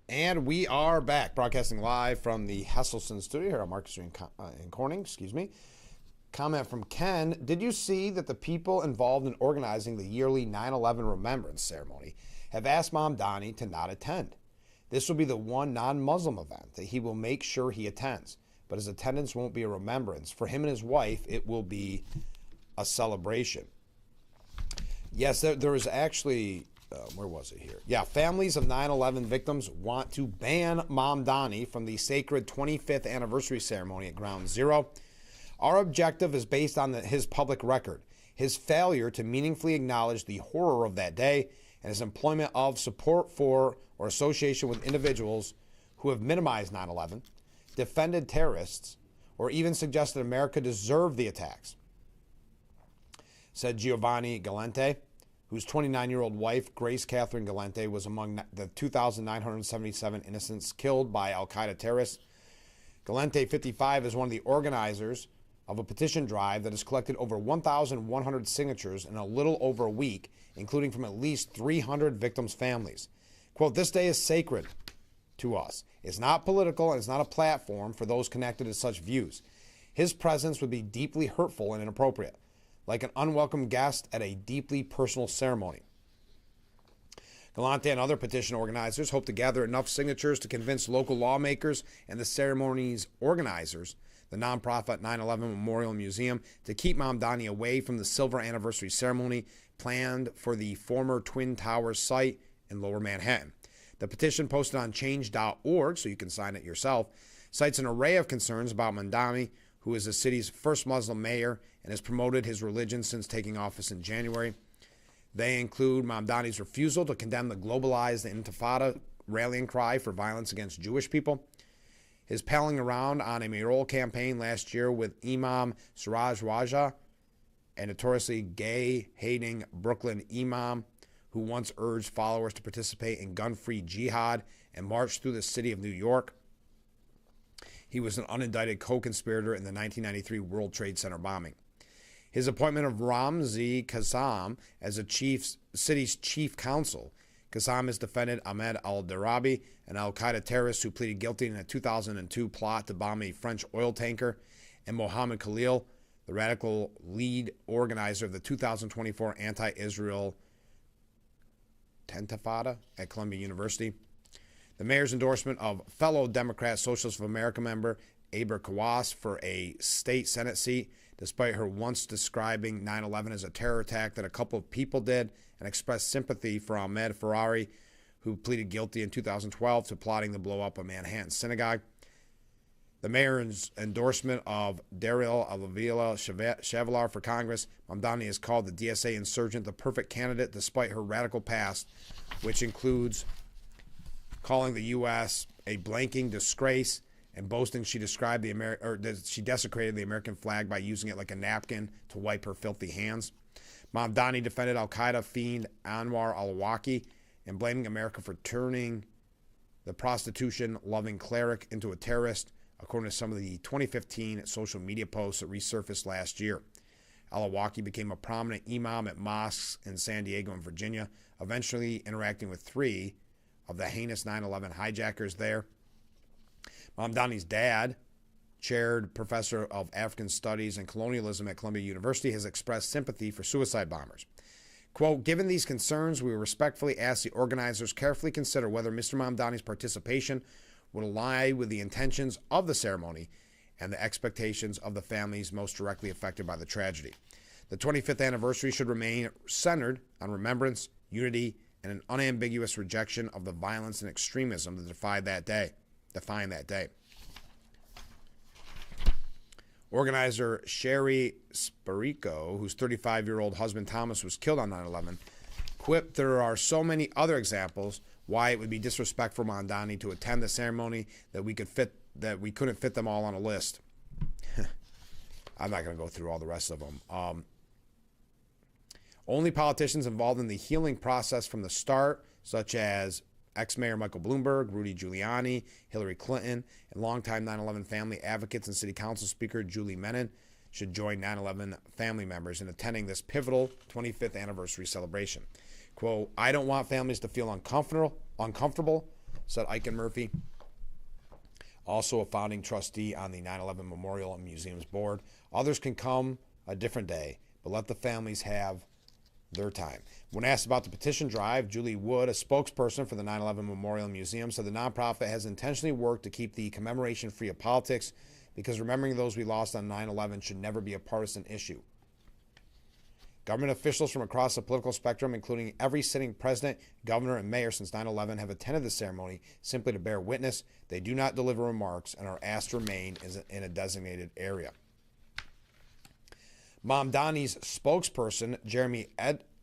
And we are back, broadcasting live from the Hesselson studio here on Market Street in Corning. Comment from Ken. Did you see that the people involved in organizing the yearly 9/11 Remembrance Ceremony have asked Mom Donnie to not attend? This will be the one non-Muslim event that he will make sure he attends. But his attendance won't be a remembrance. For him and his wife, it will be a celebration. Yes, there was actually... where was it here? Yeah, families of 9/11 victims want to ban Mom Donnie from the sacred 25th anniversary ceremony at Ground Zero. Our objective is based on his public record, his failure to meaningfully acknowledge the horror of that day, and his employment of support for or association with individuals who have minimized 9/11, defended terrorists, or even suggested America deserved the attacks, said Giovanni Galante, whose 29-year-old wife, Grace Catherine Galante, was among the 2,977 innocents killed by al-Qaeda terrorists. Galante, 55, is one of the organizers of a petition drive that has collected over 1,100 signatures in a little over a week, including from at least 300 victims' families. Quote, "This day is sacred to us. It's not political and it's not a platform for those connected to such views. His presence would be deeply hurtful and inappropriate, like an unwelcome guest at a deeply personal ceremony." Galante and other petition organizers hope to gather enough signatures to convince local lawmakers and the ceremony's organizers the nonprofit 9/11 Memorial Museum to keep Mamdani away from the silver anniversary ceremony planned for the former Twin Towers site in Lower Manhattan. The petition, posted on change.org, so you can sign it yourself, cites an array of concerns about Mamdani, who is the city's first Muslim mayor and has promoted his religion since taking office in January. They include Mamdani's refusal to condemn the globalized Intifada rallying cry for violence against Jewish people, his palling around on a mayoral campaign last year with Imam Siraj Raja, a notoriously gay-hating Brooklyn imam who once urged followers to participate in gun-free jihad and march through the city of New York. He was an unindicted co-conspirator in the 1993 World Trade Center bombing. His appointment of Ramzi Qassam as the city's chief counsel. Qassam has defended Ahmed al-Darabi, an al-Qaeda terrorist who pleaded guilty in a 2002 plot to bomb a French oil tanker, and Mohammed Khalil, the radical lead organizer of the 2024 anti-Israel Tentifada at Columbia University. The mayor's endorsement of fellow Democrat Socialists of America member Aber Kawas for a state Senate seat, despite her once describing 9/11 as a terror attack that a couple of people did, and expressed sympathy for Ahmed Ferrari, who pleaded guilty in 2012 to plotting to blow up a Manhattan synagogue. The mayor's endorsement of Daryl Avila Chevalier for Congress. Mamdani has called the DSA insurgent the perfect candidate despite her radical past, which includes calling the U.S. a blanking disgrace and boasting she described that she desecrated the American flag by using it like a napkin to wipe her filthy hands. Mamdani defended al-Qaeda fiend Anwar al-Awlaki and blaming America for turning the prostitution-loving cleric into a terrorist, according to some of the 2015 social media posts that resurfaced last year. Al-Awlaki became a prominent imam at mosques in San Diego and Virginia, eventually interacting with 3 of the heinous 9/11 hijackers there. Mamdani's dad, chaired professor of African Studies and Colonialism at Columbia University, has expressed sympathy for suicide bombers. Quote, given these concerns, we respectfully ask the organizers carefully consider whether Mr. Mamdani's participation would align with the intentions of the ceremony and the expectations of the families most directly affected by the tragedy. The 25th anniversary should remain centered on remembrance, unity, and an unambiguous rejection of the violence and extremism that defined that day. Organizer Sherry Sparico, whose 35-year-old husband Thomas was killed on 9/11, quipped, "There are so many other examples why it would be disrespectful for Mamdani to attend the ceremony that we couldn't fit them all on a list." I'm not going to go through all the rest of them. Only politicians involved in the healing process from the start, such as ex-mayor Michael Bloomberg, Rudy Giuliani, Hillary Clinton, and longtime 9/11 family advocates and city council speaker Julie Menon, should join 9/11 family members in attending this pivotal 25th anniversary celebration. Quote, "I don't want families to feel uncomfortable," said Eichen Murphy, also a founding trustee on the 9/11 Memorial and Museums Board. "Others can come a different day, but let the families have their time." When asked about the petition drive, Julie Wood, a spokesperson for the 9/11 Memorial Museum, said the nonprofit has intentionally worked to keep the commemoration free of politics because remembering those we lost on 9/11 should never be a partisan issue. Government officials from across the political spectrum, including every sitting president, governor, and mayor since 9/11, have attended the ceremony simply to bear witness. They do not deliver remarks and are asked to remain in a designated area. Mamdani's spokesperson, Jeremy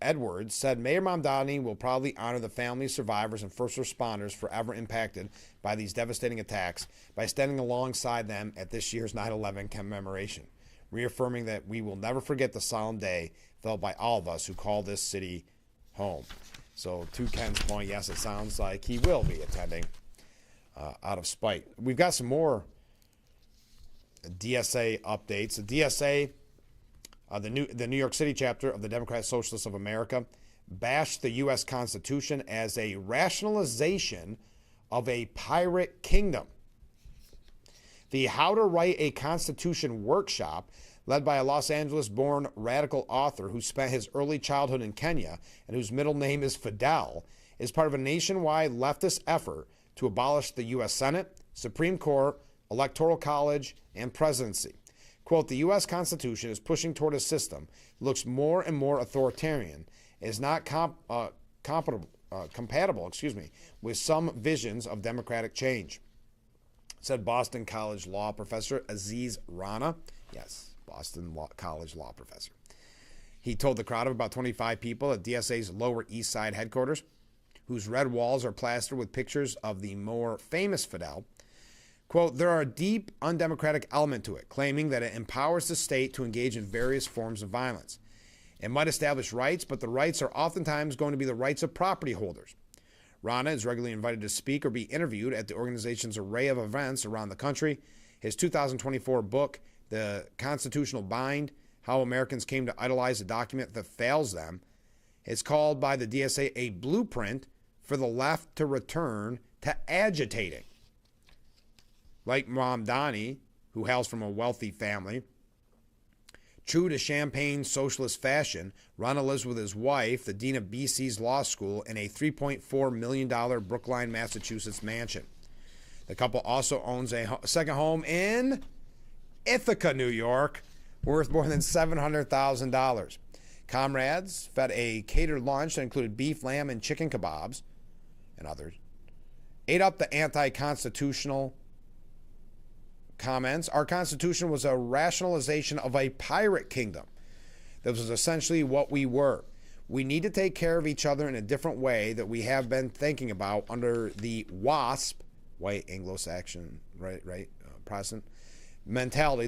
Edwards, said Mayor Mamdani will proudly honor the families, survivors, and first responders forever impacted by these devastating attacks by standing alongside them at this year's 9/11 commemoration, reaffirming that we will never forget the solemn day felt by all of us who call this city home. So to Ken's point, yes, it sounds like he will be attending out of spite. We've got some more DSA updates. The DSA, the New York City chapter of the Democrat Socialists of America, bashed the U.S. Constitution as a rationalization of a pirate kingdom. The How to Write a Constitution workshop, led by a Los Angeles-born radical author who spent his early childhood in Kenya and whose middle name is Fidel, is part of a nationwide leftist effort to abolish the U.S. Senate, Supreme Court, Electoral College, and presidency. Quote, the U.S. Constitution is pushing toward a system that looks more and more authoritarian, is not compatible with some visions of democratic change, said Boston College law professor Aziz Rana. Yes, Boston College law professor. He told the crowd of about 25 people at DSA's Lower East Side headquarters, whose red walls are plastered with pictures of the more famous Fidel, quote, there are a deep undemocratic element to it, claiming that it empowers the state to engage in various forms of violence. It might establish rights, but the rights are oftentimes going to be the rights of property holders. Rana is regularly invited to speak or be interviewed at the organization's array of events around the country. His 2024 book, The Constitutional Bind, How Americans Came to Idolize a Document That Fails Them, is called by the DSA a blueprint for the left to return to agitating. Like Mamdani, who hails from a wealthy family, true to champagne socialist fashion, Rana lives with his wife, the dean of BC's law school, in a $3.4 million Brookline, Massachusetts mansion. The couple also owns a second home in Ithaca, New York, worth more than $700,000. Comrades fed a catered lunch that included beef, lamb, and chicken kebabs, and others. Ate up the anti-constitutional comments. Our Constitution was a rationalization of a pirate kingdom. That was essentially what we were. We need to take care of each other in a different way that we have been thinking about under the WASP, white Anglo-Saxon, Protestant mentality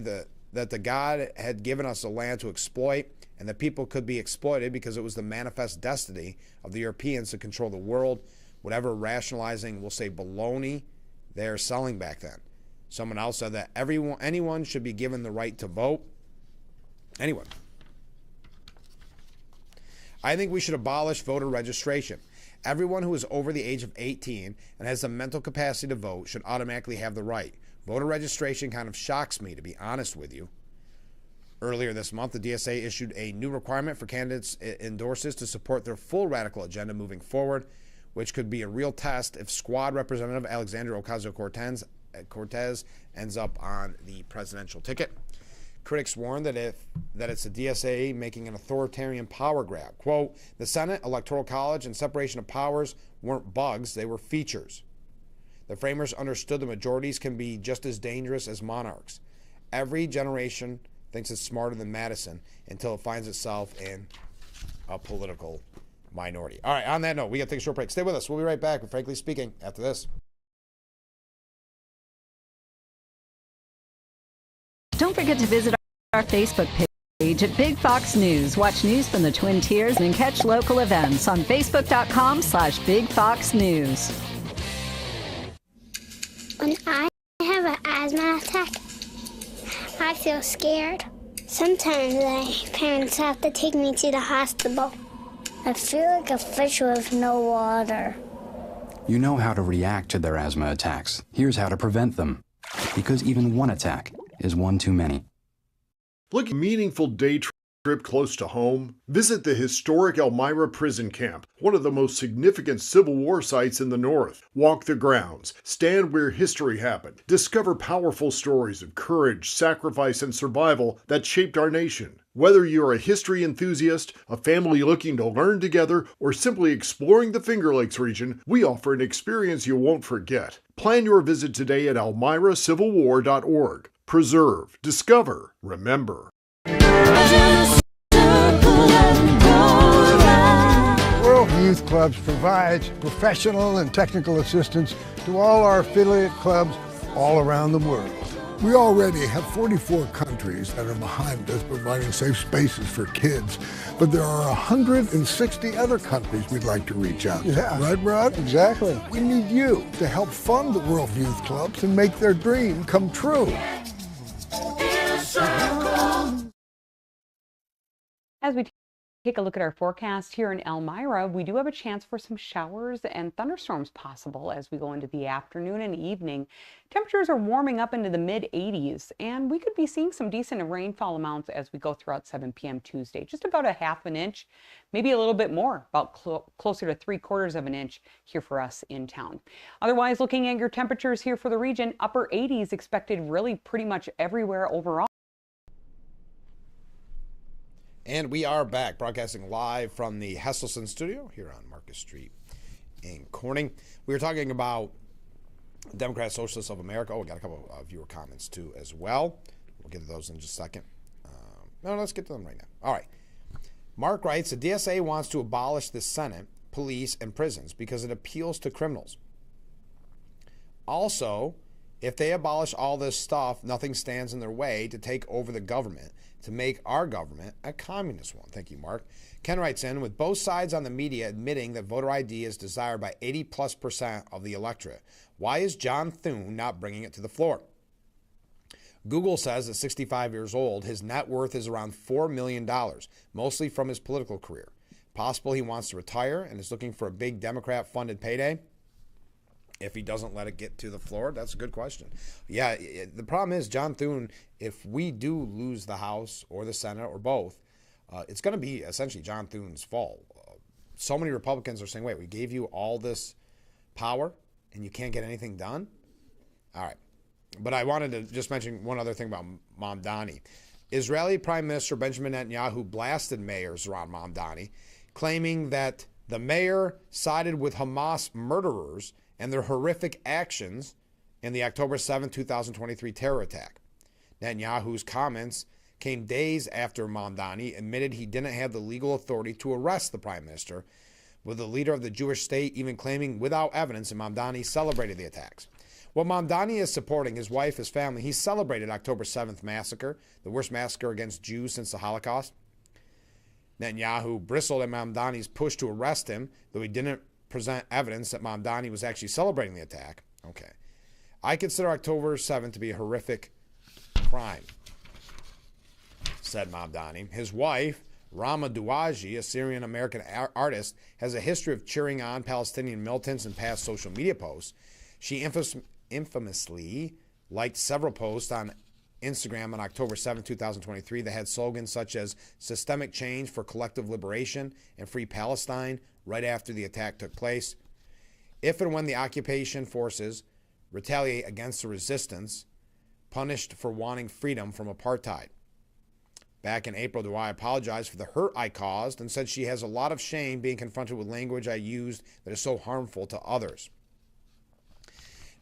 that the God had given us a land to exploit and that people could be exploited because it was the manifest destiny of the Europeans to control the world, whatever rationalizing, we'll say baloney, they're selling back then. Someone else said that anyone should be given the right to vote. Anyone. I think we should abolish voter registration. Everyone who is over the age of 18 and has the mental capacity to vote should automatically have the right. Voter registration kind of shocks me, to be honest with you. Earlier this month, the DSA issued a new requirement for candidates endorsers to support their full radical agenda moving forward, which could be a real test if Squad Representative Alexandria Ocasio-Cortez ends up on the presidential ticket. Critics warn that it's the DSA making an authoritarian power grab. Quote, the Senate, Electoral College, and separation of powers weren't bugs, they were features. The framers understood the majorities can be just as dangerous as monarchs. Every generation thinks it's smarter than Madison until it finds itself in a political minority. All right, on that note, we got to take a short break. Stay with us. We'll be right back with Frankly Speaking after this. Don't forget to visit our Facebook page at Big Fox News. Watch news from the Twin Tiers and catch local events on Facebook.com/Big Fox News. When I have an asthma attack, I feel scared. Sometimes my parents have to take me to the hospital. I feel like a fish with no water. You know how to react to their asthma attacks. Here's how to prevent them. Because even one attack is one too many. Look, meaningful day trip close to home? Visit the historic Elmira Prison Camp, one of the most significant Civil War sites in the North. Walk the grounds, stand where history happened, discover powerful stories of courage, sacrifice, and survival that shaped our nation. Whether you're a history enthusiast, a family looking to learn together, or simply exploring the Finger Lakes region, we offer an experience you won't forget. Plan your visit today at elmiracivilwar.org. Preserve, discover, remember. World Youth Clubs provides professional and technical assistance to all our affiliate clubs all around the world. We already have 44 countries that are behind us providing safe spaces for kids, but there are 160 other countries we'd like to reach out to. Yeah. Right, Rod? Exactly. We need you to help fund the World Youth Clubs and make their dream come true. As we Take a look at our forecast here in Elmira. We do have a chance for some showers and thunderstorms possible as we go into the afternoon and evening. Temperatures are warming up into the mid 80s, and we could be seeing some decent rainfall amounts as we go throughout 7 p.m. Tuesday. Just about a half an inch, maybe a little bit more, about closer to 3/4 of an inch here for us in town. Otherwise, looking at your temperatures here for the region, upper 80s expected really pretty much everywhere overall. And we are back, broadcasting live from the Hesselson studio here on Marcus Street in Corning. We were talking about Democrat Socialists of America. Oh, we got a couple of viewer comments too as well. We'll get to those in just a second. No, let's get to them right now. All right. Mark writes, the DSA wants to abolish the Senate, police, and prisons because it appeals to criminals. Also, if they abolish all this stuff, nothing stands in their way to take over the government, to make our government a communist one. Thank you, Mark. Ken writes in, with both sides on the media admitting that voter ID is desired by 80+% of the electorate, why is John Thune not bringing it to the floor? Google says at 65 years old, his net worth is around $4 million, mostly from his political career. Possible he wants to retire and is looking for a big Democrat-funded payday? If he doesn't let it get to the floor, that's a good question. Yeah, the problem is, John Thune, if we do lose the House or the Senate or both, it's going to be essentially John Thune's fault. So many Republicans are saying, wait, we gave you all this power and you can't get anything done? All right. But I wanted to just mention one other thing about Mamdani. Israeli Prime Minister Benjamin Netanyahu blasted Mayor Zohran Mamdani, claiming that the mayor sided with Hamas murderers and their horrific actions in the October 7, 2023 terror attack. Netanyahu's comments came days after Mamdani admitted he didn't have the legal authority to arrest the prime minister, with the leader of the Jewish state even claiming without evidence that Mamdani celebrated the attacks. What Mamdani is supporting, his wife, his family, he celebrated October 7th massacre, the worst massacre against Jews since the Holocaust. Netanyahu bristled at Mamdani's push to arrest him, though he didn't present evidence that Mamdani was actually celebrating the attack. Okay. I consider October 7th to be a horrific crime, said Mamdani. His wife, Rama Douaji, a Syrian-American artist, has a history of cheering on Palestinian militants in past social media posts. She infamously liked several posts on Instagram on October 7, 2023 that had slogans such as systemic change for collective liberation and free Palestine right after the attack took place. If and when the occupation forces retaliate against the resistance, punished for wanting freedom from apartheid. Back in April, Douai apologized for the hurt I caused and said she has a lot of shame being confronted with language I used that is so harmful to others.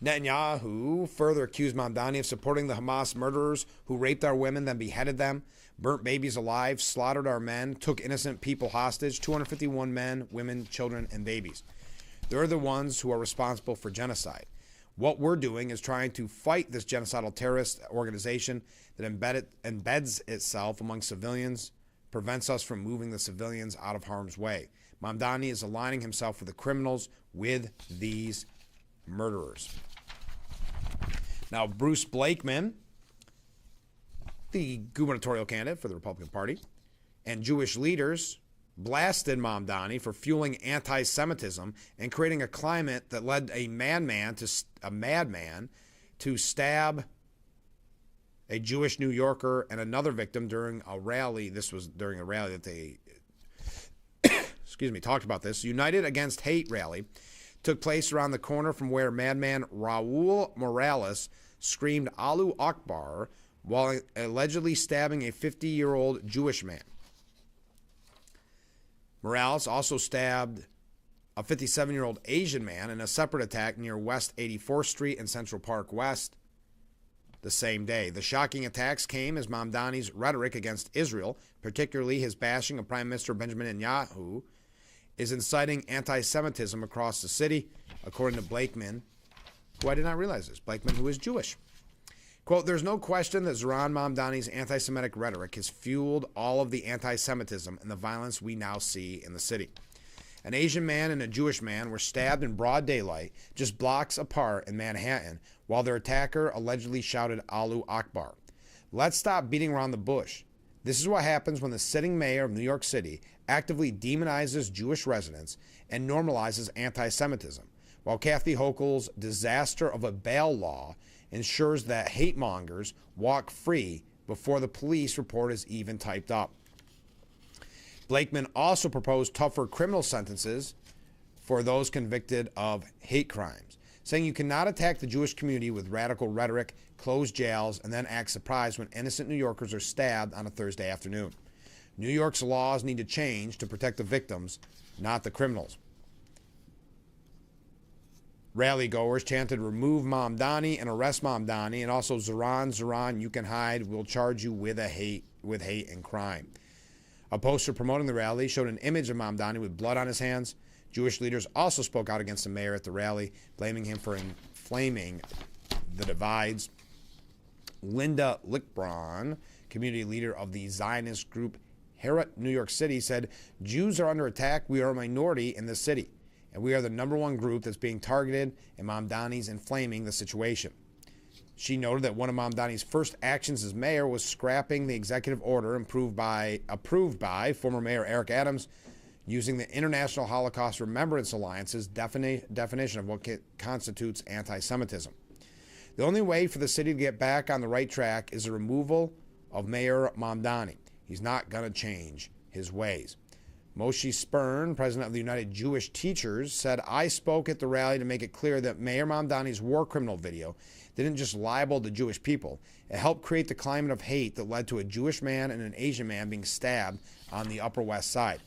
Netanyahu further accused Mamdani of supporting the Hamas murderers who raped our women, then beheaded them, burnt babies alive, slaughtered our men, took innocent people hostage, 251 men, women, children, and babies. They're the ones who are responsible for genocide. What we're doing is trying to fight this genocidal terrorist organization that embeds itself among civilians, prevents us from moving the civilians out of harm's way. Mamdani is aligning himself with the criminals, with these murderers. Now, Bruce Blakeman, the gubernatorial candidate for the Republican Party, and Jewish leaders blasted Mamdani for fueling anti-Semitism and creating a climate that led a madman to stab a Jewish New Yorker and another victim during a rally. This was during a rally that they talked about this. United Against Hate rally took place around the corner from where madman Raul Morales screamed Allahu Akbar while allegedly stabbing a 50-year-old Jewish man. Morales also stabbed a 57-year-old Asian man in a separate attack near West 84th Street and Central Park West the same day. The shocking attacks came as Mamdani's rhetoric against Israel, particularly his bashing of Prime Minister Benjamin Netanyahu, is inciting anti-Semitism across the city, according to Blakeman, who I did not realize this, Blakeman, who is Jewish. Quote, there's no question that Zohran Mamdani's anti-Semitic rhetoric has fueled all of the anti-Semitism and the violence we now see in the city. An Asian man and a Jewish man were stabbed in broad daylight, just blocks apart in Manhattan, while their attacker allegedly shouted Allahu Akbar. Let's stop beating around the bush. This is what happens when the sitting mayor of New York City actively demonizes Jewish residents and normalizes anti-Semitism, while Kathy Hochul's disaster of a bail law ensures that hate mongers walk free before the police report is even typed up. Blakeman also proposed tougher criminal sentences for those convicted of hate crimes, saying you cannot attack the Jewish community with radical rhetoric, close jails, and then act surprised when innocent New Yorkers are stabbed on a Thursday afternoon. New York's laws need to change to protect the victims, not the criminals. Rally goers chanted, "Remove Mamdani and arrest Mamdani," and also "Zaran, Zaran, you can hide. We'll charge you with hate and crime." A poster promoting the rally showed an image of Mamdani with blood on his hands. Jewish leaders also spoke out against the mayor at the rally, blaming him for inflaming the divides. Linda Lickbraun, community leader of the Zionist group Herut New York City, said, "Jews are under attack. We are a minority in the city, and we are the #1 group that's being targeted, and Mamdani's inflaming the situation." She noted that one of Mamdani's first actions as mayor was scrapping the executive order approved by former Mayor Eric Adams, using the International Holocaust Remembrance Alliance's definition of what constitutes anti-Semitism. The only way for the city to get back on the right track is the removal of Mayor Mamdani. He's not going to change his ways. Moshe Spern, president of the United Jewish Teachers, said, "I spoke at the rally to make it clear that Mayor Mamdani's war criminal video didn't just libel the Jewish people. It helped create the climate of hate that led to a Jewish man and an Asian man being stabbed on the Upper West Side."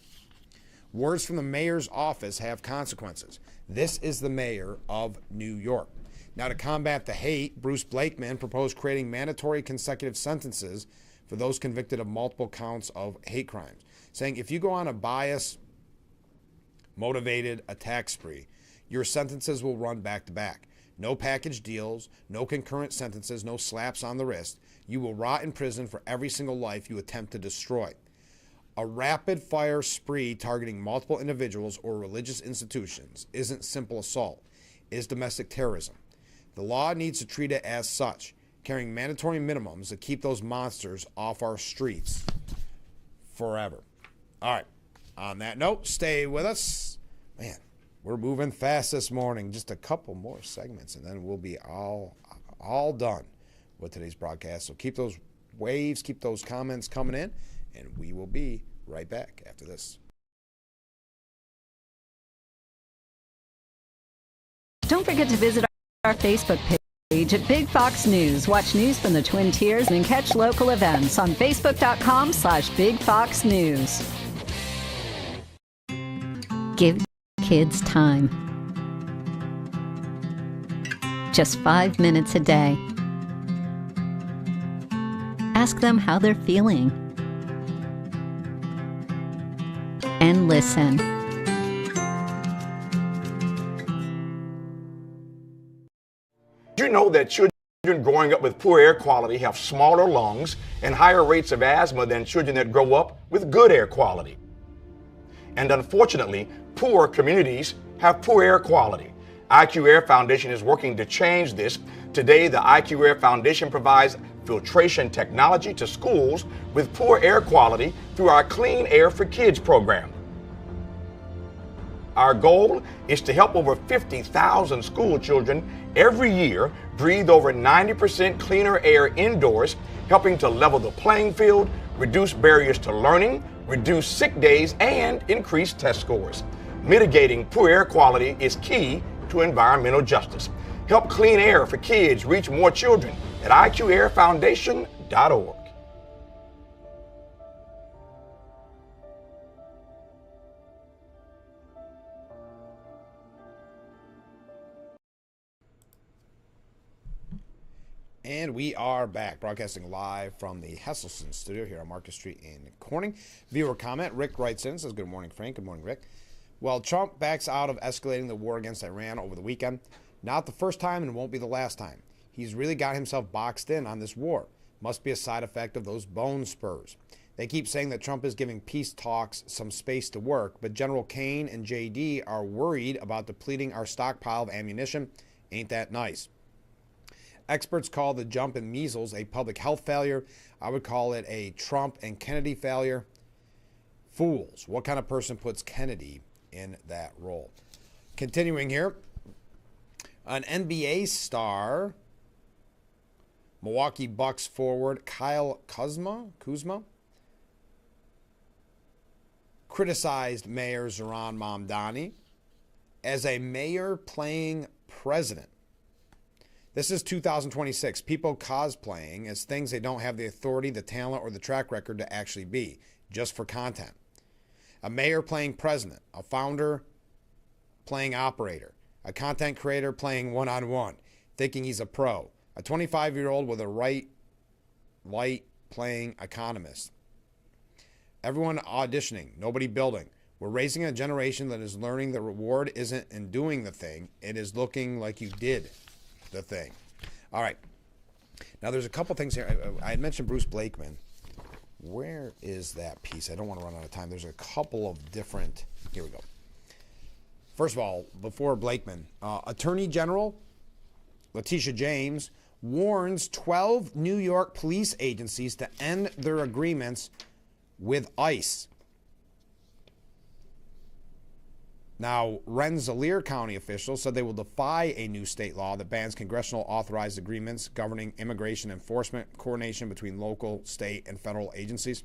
Words from the mayor's office have consequences. This is the mayor of New York. Now, to combat the hate, Bruce Blakeman proposed creating mandatory consecutive sentences for those convicted of multiple counts of hate crimes, saying if you go on a bias-motivated attack spree, your sentences will run back to back. No package deals, no concurrent sentences, no slaps on the wrist. You will rot in prison for every single life you attempt to destroy. A rapid-fire spree targeting multiple individuals or religious institutions isn't simple assault. It is domestic terrorism. The law needs to treat it as such, carrying mandatory minimums to keep those monsters off our streets forever. All right. On that note, stay with us. Man, we're moving fast this morning. Just a couple more segments, and then we'll be all done with today's broadcast. So keep those waves, keep those comments coming in, and we will be right back after this. Don't forget to visit our Facebook page at Big Fox News. Watch news from the Twin Tiers and catch local events on Facebook.com/Big Fox News. Give kids time. Just 5 minutes a day. Ask them how they're feeling. And listen. Did you know that children growing up with poor air quality have smaller lungs and higher rates of asthma than children that grow up with good air quality? And unfortunately, poor communities have poor air quality. IQ Air Foundation is working to change this. Today, the IQ Air Foundation provides filtration technology to schools with poor air quality through our Clean Air for Kids program. Our goal is to help over 50,000 school children every year breathe over 90% cleaner air indoors, helping to level the playing field, reduce barriers to learning, reduce sick days, and increase test scores. Mitigating poor air quality is key to environmental justice. Help Clean Air for Kids reach more children at IQAirFoundation.org. And we are back, broadcasting live from the Hesselson studio here on Market Street in Corning. Viewer comment, Rick writes in, says, "Good morning, Frank." Good morning, Rick. Well, Trump backs out of escalating the war against Iran over the weekend. Not the first time and won't be the last time. He's really got himself boxed in on this war. Must be a side effect of those bone spurs. They keep saying that Trump is giving peace talks some space to work, but General Kane and JD are worried about depleting our stockpile of ammunition. Ain't that nice? Experts call the jump in measles a public health failure. I would call it a Trump and Kennedy failure. Fools. What kind of person puts Kennedy in that role? Continuing here, an NBA star, Milwaukee Bucks forward Kyle Kuzma criticized Mayor Zohran Mamdani as a mayor playing president. This is 2026. People cosplaying as things they don't have the authority, the talent, or the track record to actually be, just for content. A mayor playing president, a founder playing operator, a content creator playing one-on-one, thinking he's a pro, a 25-year-old with a light playing economist. Everyone auditioning, nobody building. We're raising a generation that is learning the reward isn't in doing the thing, it is looking like you did the thing. All right. Now, there's a couple things here. I had mentioned Bruce Blakeman. Where is that piece? I don't want to run out of time. There's a couple of different. Here we go. First of all, before Blakeman, Attorney General Letitia James warns 12 New York police agencies to end their agreements with ICE. Now, Rensselaer County officials said they will defy a new state law that bans congressional authorized agreements governing immigration enforcement coordination between local, state, and federal agencies.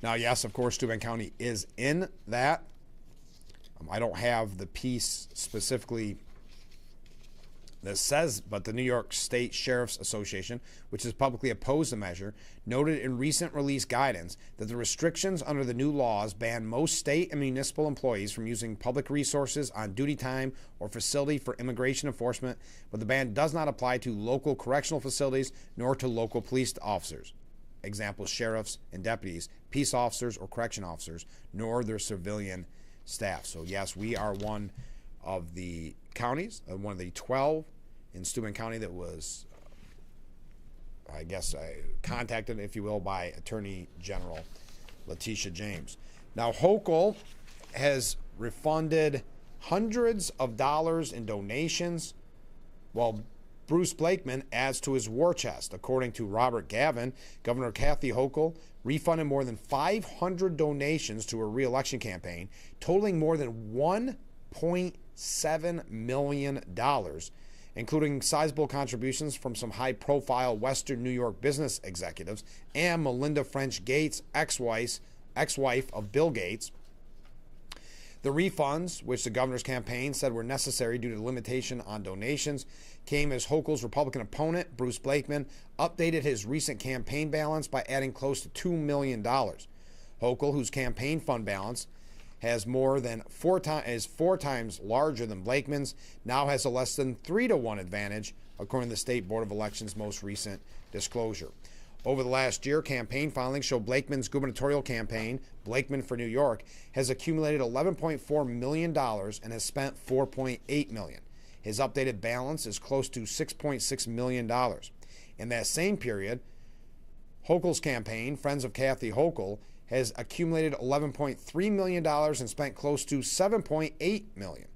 Now, yes, of course, Steuben County is in that. I don't have the piece specifically that says, but the New York State Sheriff's Association, which has publicly opposed the measure, noted in recent released guidance that the restrictions under the new laws ban most state and municipal employees from using public resources on duty time or facility for immigration enforcement, but the ban does not apply to local correctional facilities nor to local police officers. Example, sheriffs and deputies, peace officers or correction officers, nor their civilian staff. So yes, we are one of the counties, one of the 12 in Steuben County that was, contacted, if you will, by Attorney General Letitia James. Now, Hochul has refunded hundreds of dollars in donations, while Bruce Blakeman adds to his war chest. According to Robert Gavin, Governor Kathy Hochul refunded more than 500 donations to her re-election campaign, totaling more than $1.7 million, including sizable contributions from some high-profile Western New York business executives and Melinda French Gates, ex-wife of Bill Gates. The refunds, which the governor's campaign said were necessary due to the limitation on donations, came as Hochul's Republican opponent, Bruce Blakeman, updated his recent campaign balance by adding close to $2 million. Hochul, whose campaign fund balance is four times larger than Blakeman's, now has a less than 3-to-1 advantage, according to the State Board of Elections' most recent disclosure. Over the last year, campaign filings show Blakeman's gubernatorial campaign, Blakeman for New York, has accumulated $11.4 million and has spent $4.8 million. His updated balance is close to $6.6 million. In that same period, Hochul's campaign, Friends of Kathy Hochul, has accumulated $11.3 million and spent close to $7.8 million.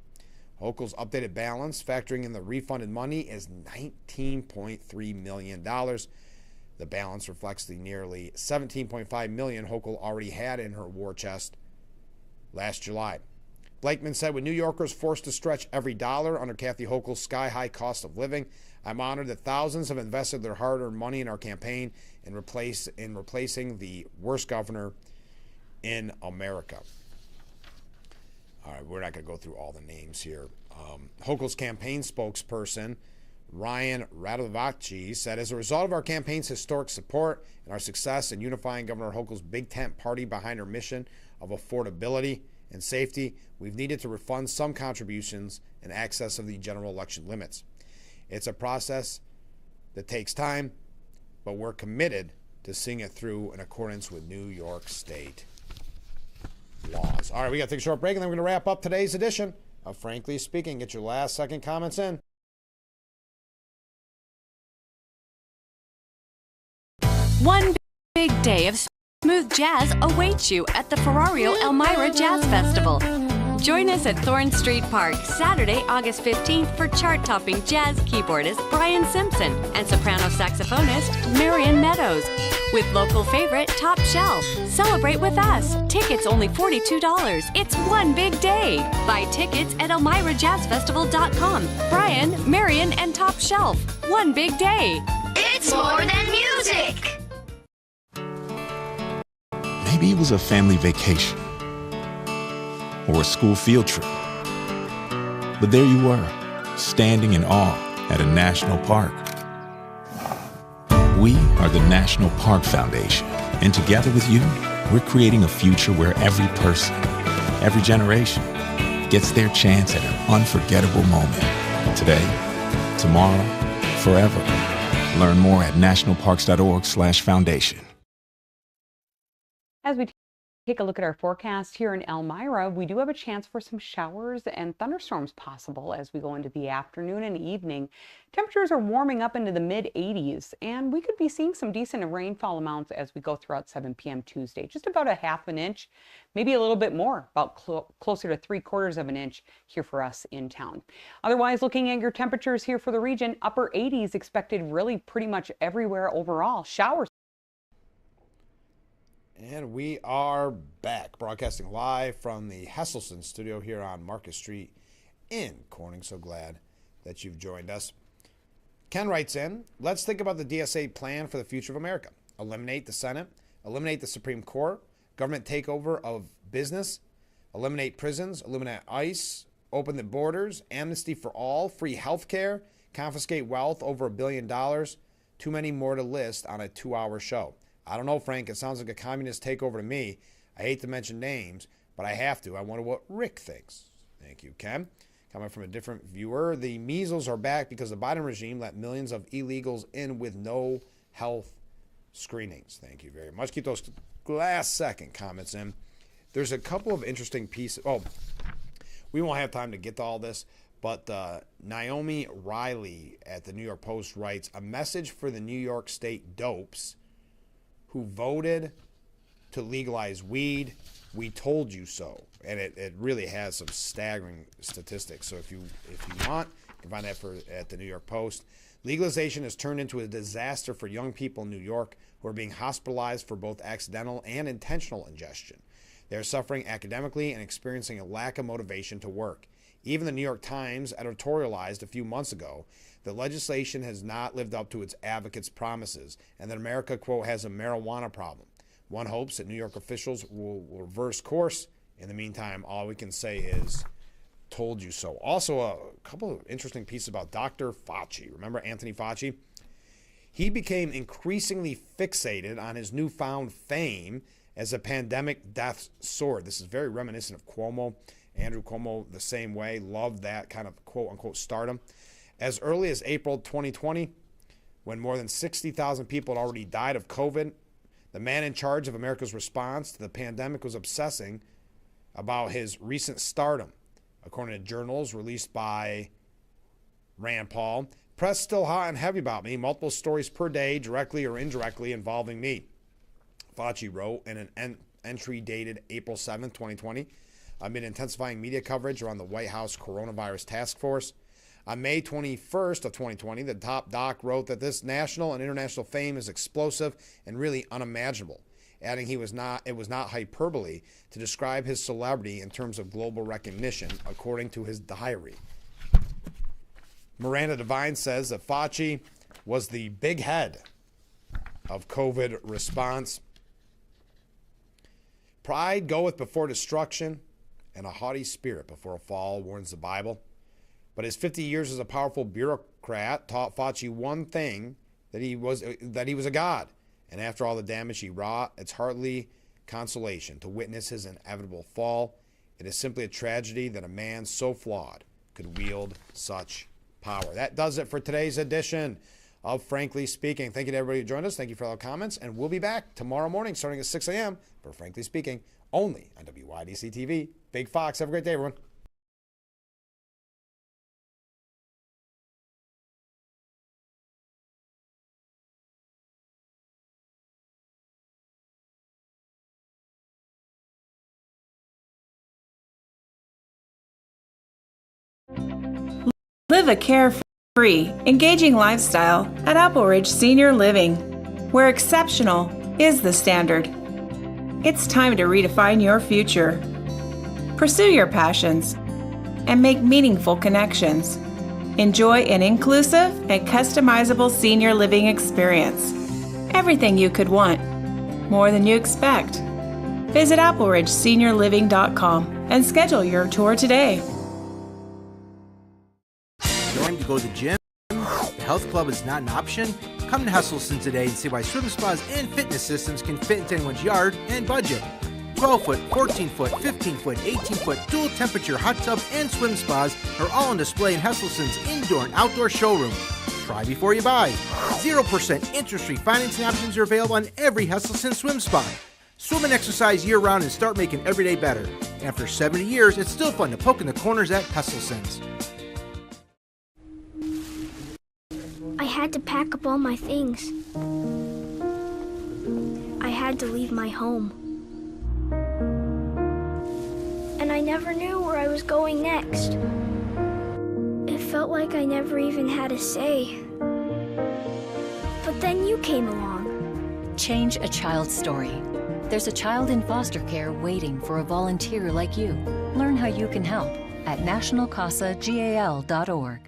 Hochul's updated balance, factoring in the refunded money, is $19.3 million. The balance reflects the nearly $17.5 million Hochul already had in her war chest last July. Blakeman said, with New Yorkers forced to stretch every dollar under Kathy Hochul's sky-high cost of living, I'm honored that thousands have invested their hard-earned money in our campaign in replacing the worst governor in America. All right, we're not going to go through all the names here. Hochul's campaign spokesperson, Ryan Radovacci, said, as a result of our campaign's historic support and our success in unifying Governor Hochul's big tent party behind her mission of affordability and safety, we've needed to refund some contributions in excess of the general election limits. It's a process that takes time, but we're committed to seeing it through in accordance with New York State laws. All right, we got to take a short break, and then we're going to wrap up today's edition of Frankly Speaking. Get your last second comments in. One big day of smooth jazz awaits you at the Ferrario Elmira Jazz Festival. Join us at Thorn Street Park Saturday, August 15th for chart-topping jazz keyboardist Brian Simpson and soprano saxophonist Marion Meadows with local favorite Top Shelf. Celebrate with us. Tickets only $42. It's one big day. Buy tickets at ElmiraJazzFestival.com. Brian, Marion, and Top Shelf. One big day. It's more than music. Maybe it was a family vacation or a school field trip. But there you were, standing in awe at a national park. We are the National Park Foundation, and together with you, we're creating a future where every person, every generation, gets their chance at an unforgettable moment. Today, tomorrow, forever. Learn more at nationalparks.org/foundation. As we take a look at our forecast here in Elmira, we do have a chance for some showers and thunderstorms possible as we go into the afternoon and evening. Temperatures are warming up into the mid-80s, and we could be seeing some decent rainfall amounts as we go throughout 7 p.m. Tuesday. Just about a half an inch, maybe a little bit more, about closer to 3/4 of an inch here for us in town. Otherwise, looking at your temperatures here for the region, upper 80s expected really pretty much everywhere overall. Showers. And we are back, broadcasting live from the Hesselson studio here on Market Street in Corning. So glad that you've joined us. Ken writes in, let's think about the DSA plan for the future of America. Eliminate the Senate, eliminate the Supreme Court, government takeover of business, eliminate prisons, eliminate ICE, open the borders, amnesty for all, free health care, confiscate wealth over $1 billion. Too many more to list on a 2-hour show. I don't know, Frank. It sounds like a communist takeover to me. I hate to mention names, but I have to. I wonder what Rick thinks. Thank you, Ken. Coming from a different viewer, the measles are back because the Biden regime let millions of illegals in with no health screenings. Thank you very much. Keep those last second comments in. There's a couple of interesting pieces. Oh, we won't have time to get to all this, but Naomi Riley at the New York Post writes, a message for the New York State dopes who voted to legalize weed. We told you so. And it really has some staggering statistics. So if you want, you can find that at the New York Post. Legalization has turned into a disaster for young people in New York who are being hospitalized for both accidental and intentional ingestion. They are suffering academically and experiencing a lack of motivation to work. Even the New York Times editorialized a few months ago that legislation has not lived up to its advocates' promises and that America, quote, has a marijuana problem. One hopes that New York officials will reverse course. In the meantime, all we can say is, told you so. Also, a couple of interesting pieces about Dr. Fauci. Remember Anthony Fauci? He became increasingly fixated on his newfound fame as a pandemic death sword. This is very reminiscent of Cuomo. Andrew Cuomo, the same way, loved that kind of quote-unquote stardom. As early as April 2020, when more than 60,000 people had already died of COVID, the man in charge of America's response to the pandemic was obsessing about his recent stardom. According to journals released by Rand Paul, press still hot and heavy about me, multiple stories per day, directly or indirectly involving me. Fauci wrote in an entry dated April 7, 2020, amid intensifying media coverage around the White House coronavirus task force. On May 21st of 2020, the top doc wrote that this national and international fame is explosive and really unimaginable, adding it was not hyperbole to describe his celebrity in terms of global recognition, according to his diary. Miranda Devine says that Fauci was the big head of COVID response. Pride goeth before destruction, and a haughty spirit before a fall, warns the Bible. But his 50 years as a powerful bureaucrat taught Fauci one thing, that he was a god. And after all the damage he wrought, it's hardly consolation to witness his inevitable fall. It is simply a tragedy that a man so flawed could wield such power. That does it for today's edition of Frankly Speaking. Thank you to everybody who joined us. Thank you for all the comments. And we'll be back tomorrow morning starting at 6 a.m. for Frankly Speaking, only on WYDC TV. Big Fox. Have a great day, everyone. Live a carefree, engaging lifestyle at Apple Ridge Senior Living, where exceptional is the standard. It's time to redefine your future. Pursue your passions and make meaningful connections. Enjoy an inclusive and customizable senior living experience. Everything you could want, more than you expect. Visit appleridgeseniorliving.com and schedule your tour today. Going to go to the gym? The health club is not an option? Come to Hesselson today and see why swim spas and fitness systems can fit into anyone's yard and budget. 12-foot, 14-foot, 15-foot, 18-foot dual temperature hot tub and swim spas are all on display in Hesselson's indoor and outdoor showroom. Try before you buy. 0% interest-free financing options are available on every Hesselson swim spa. Swim and exercise year-round and start making every day better. After 70 years, it's still fun to poke in the corners at Hesselson's. I had to pack up all my things. I had to leave my home. And I never knew where I was going next. It felt like I never even had a say. But then you came along. Change a child's story. There's a child in foster care waiting for a volunteer like you. Learn how you can help at nationalcasagal.org.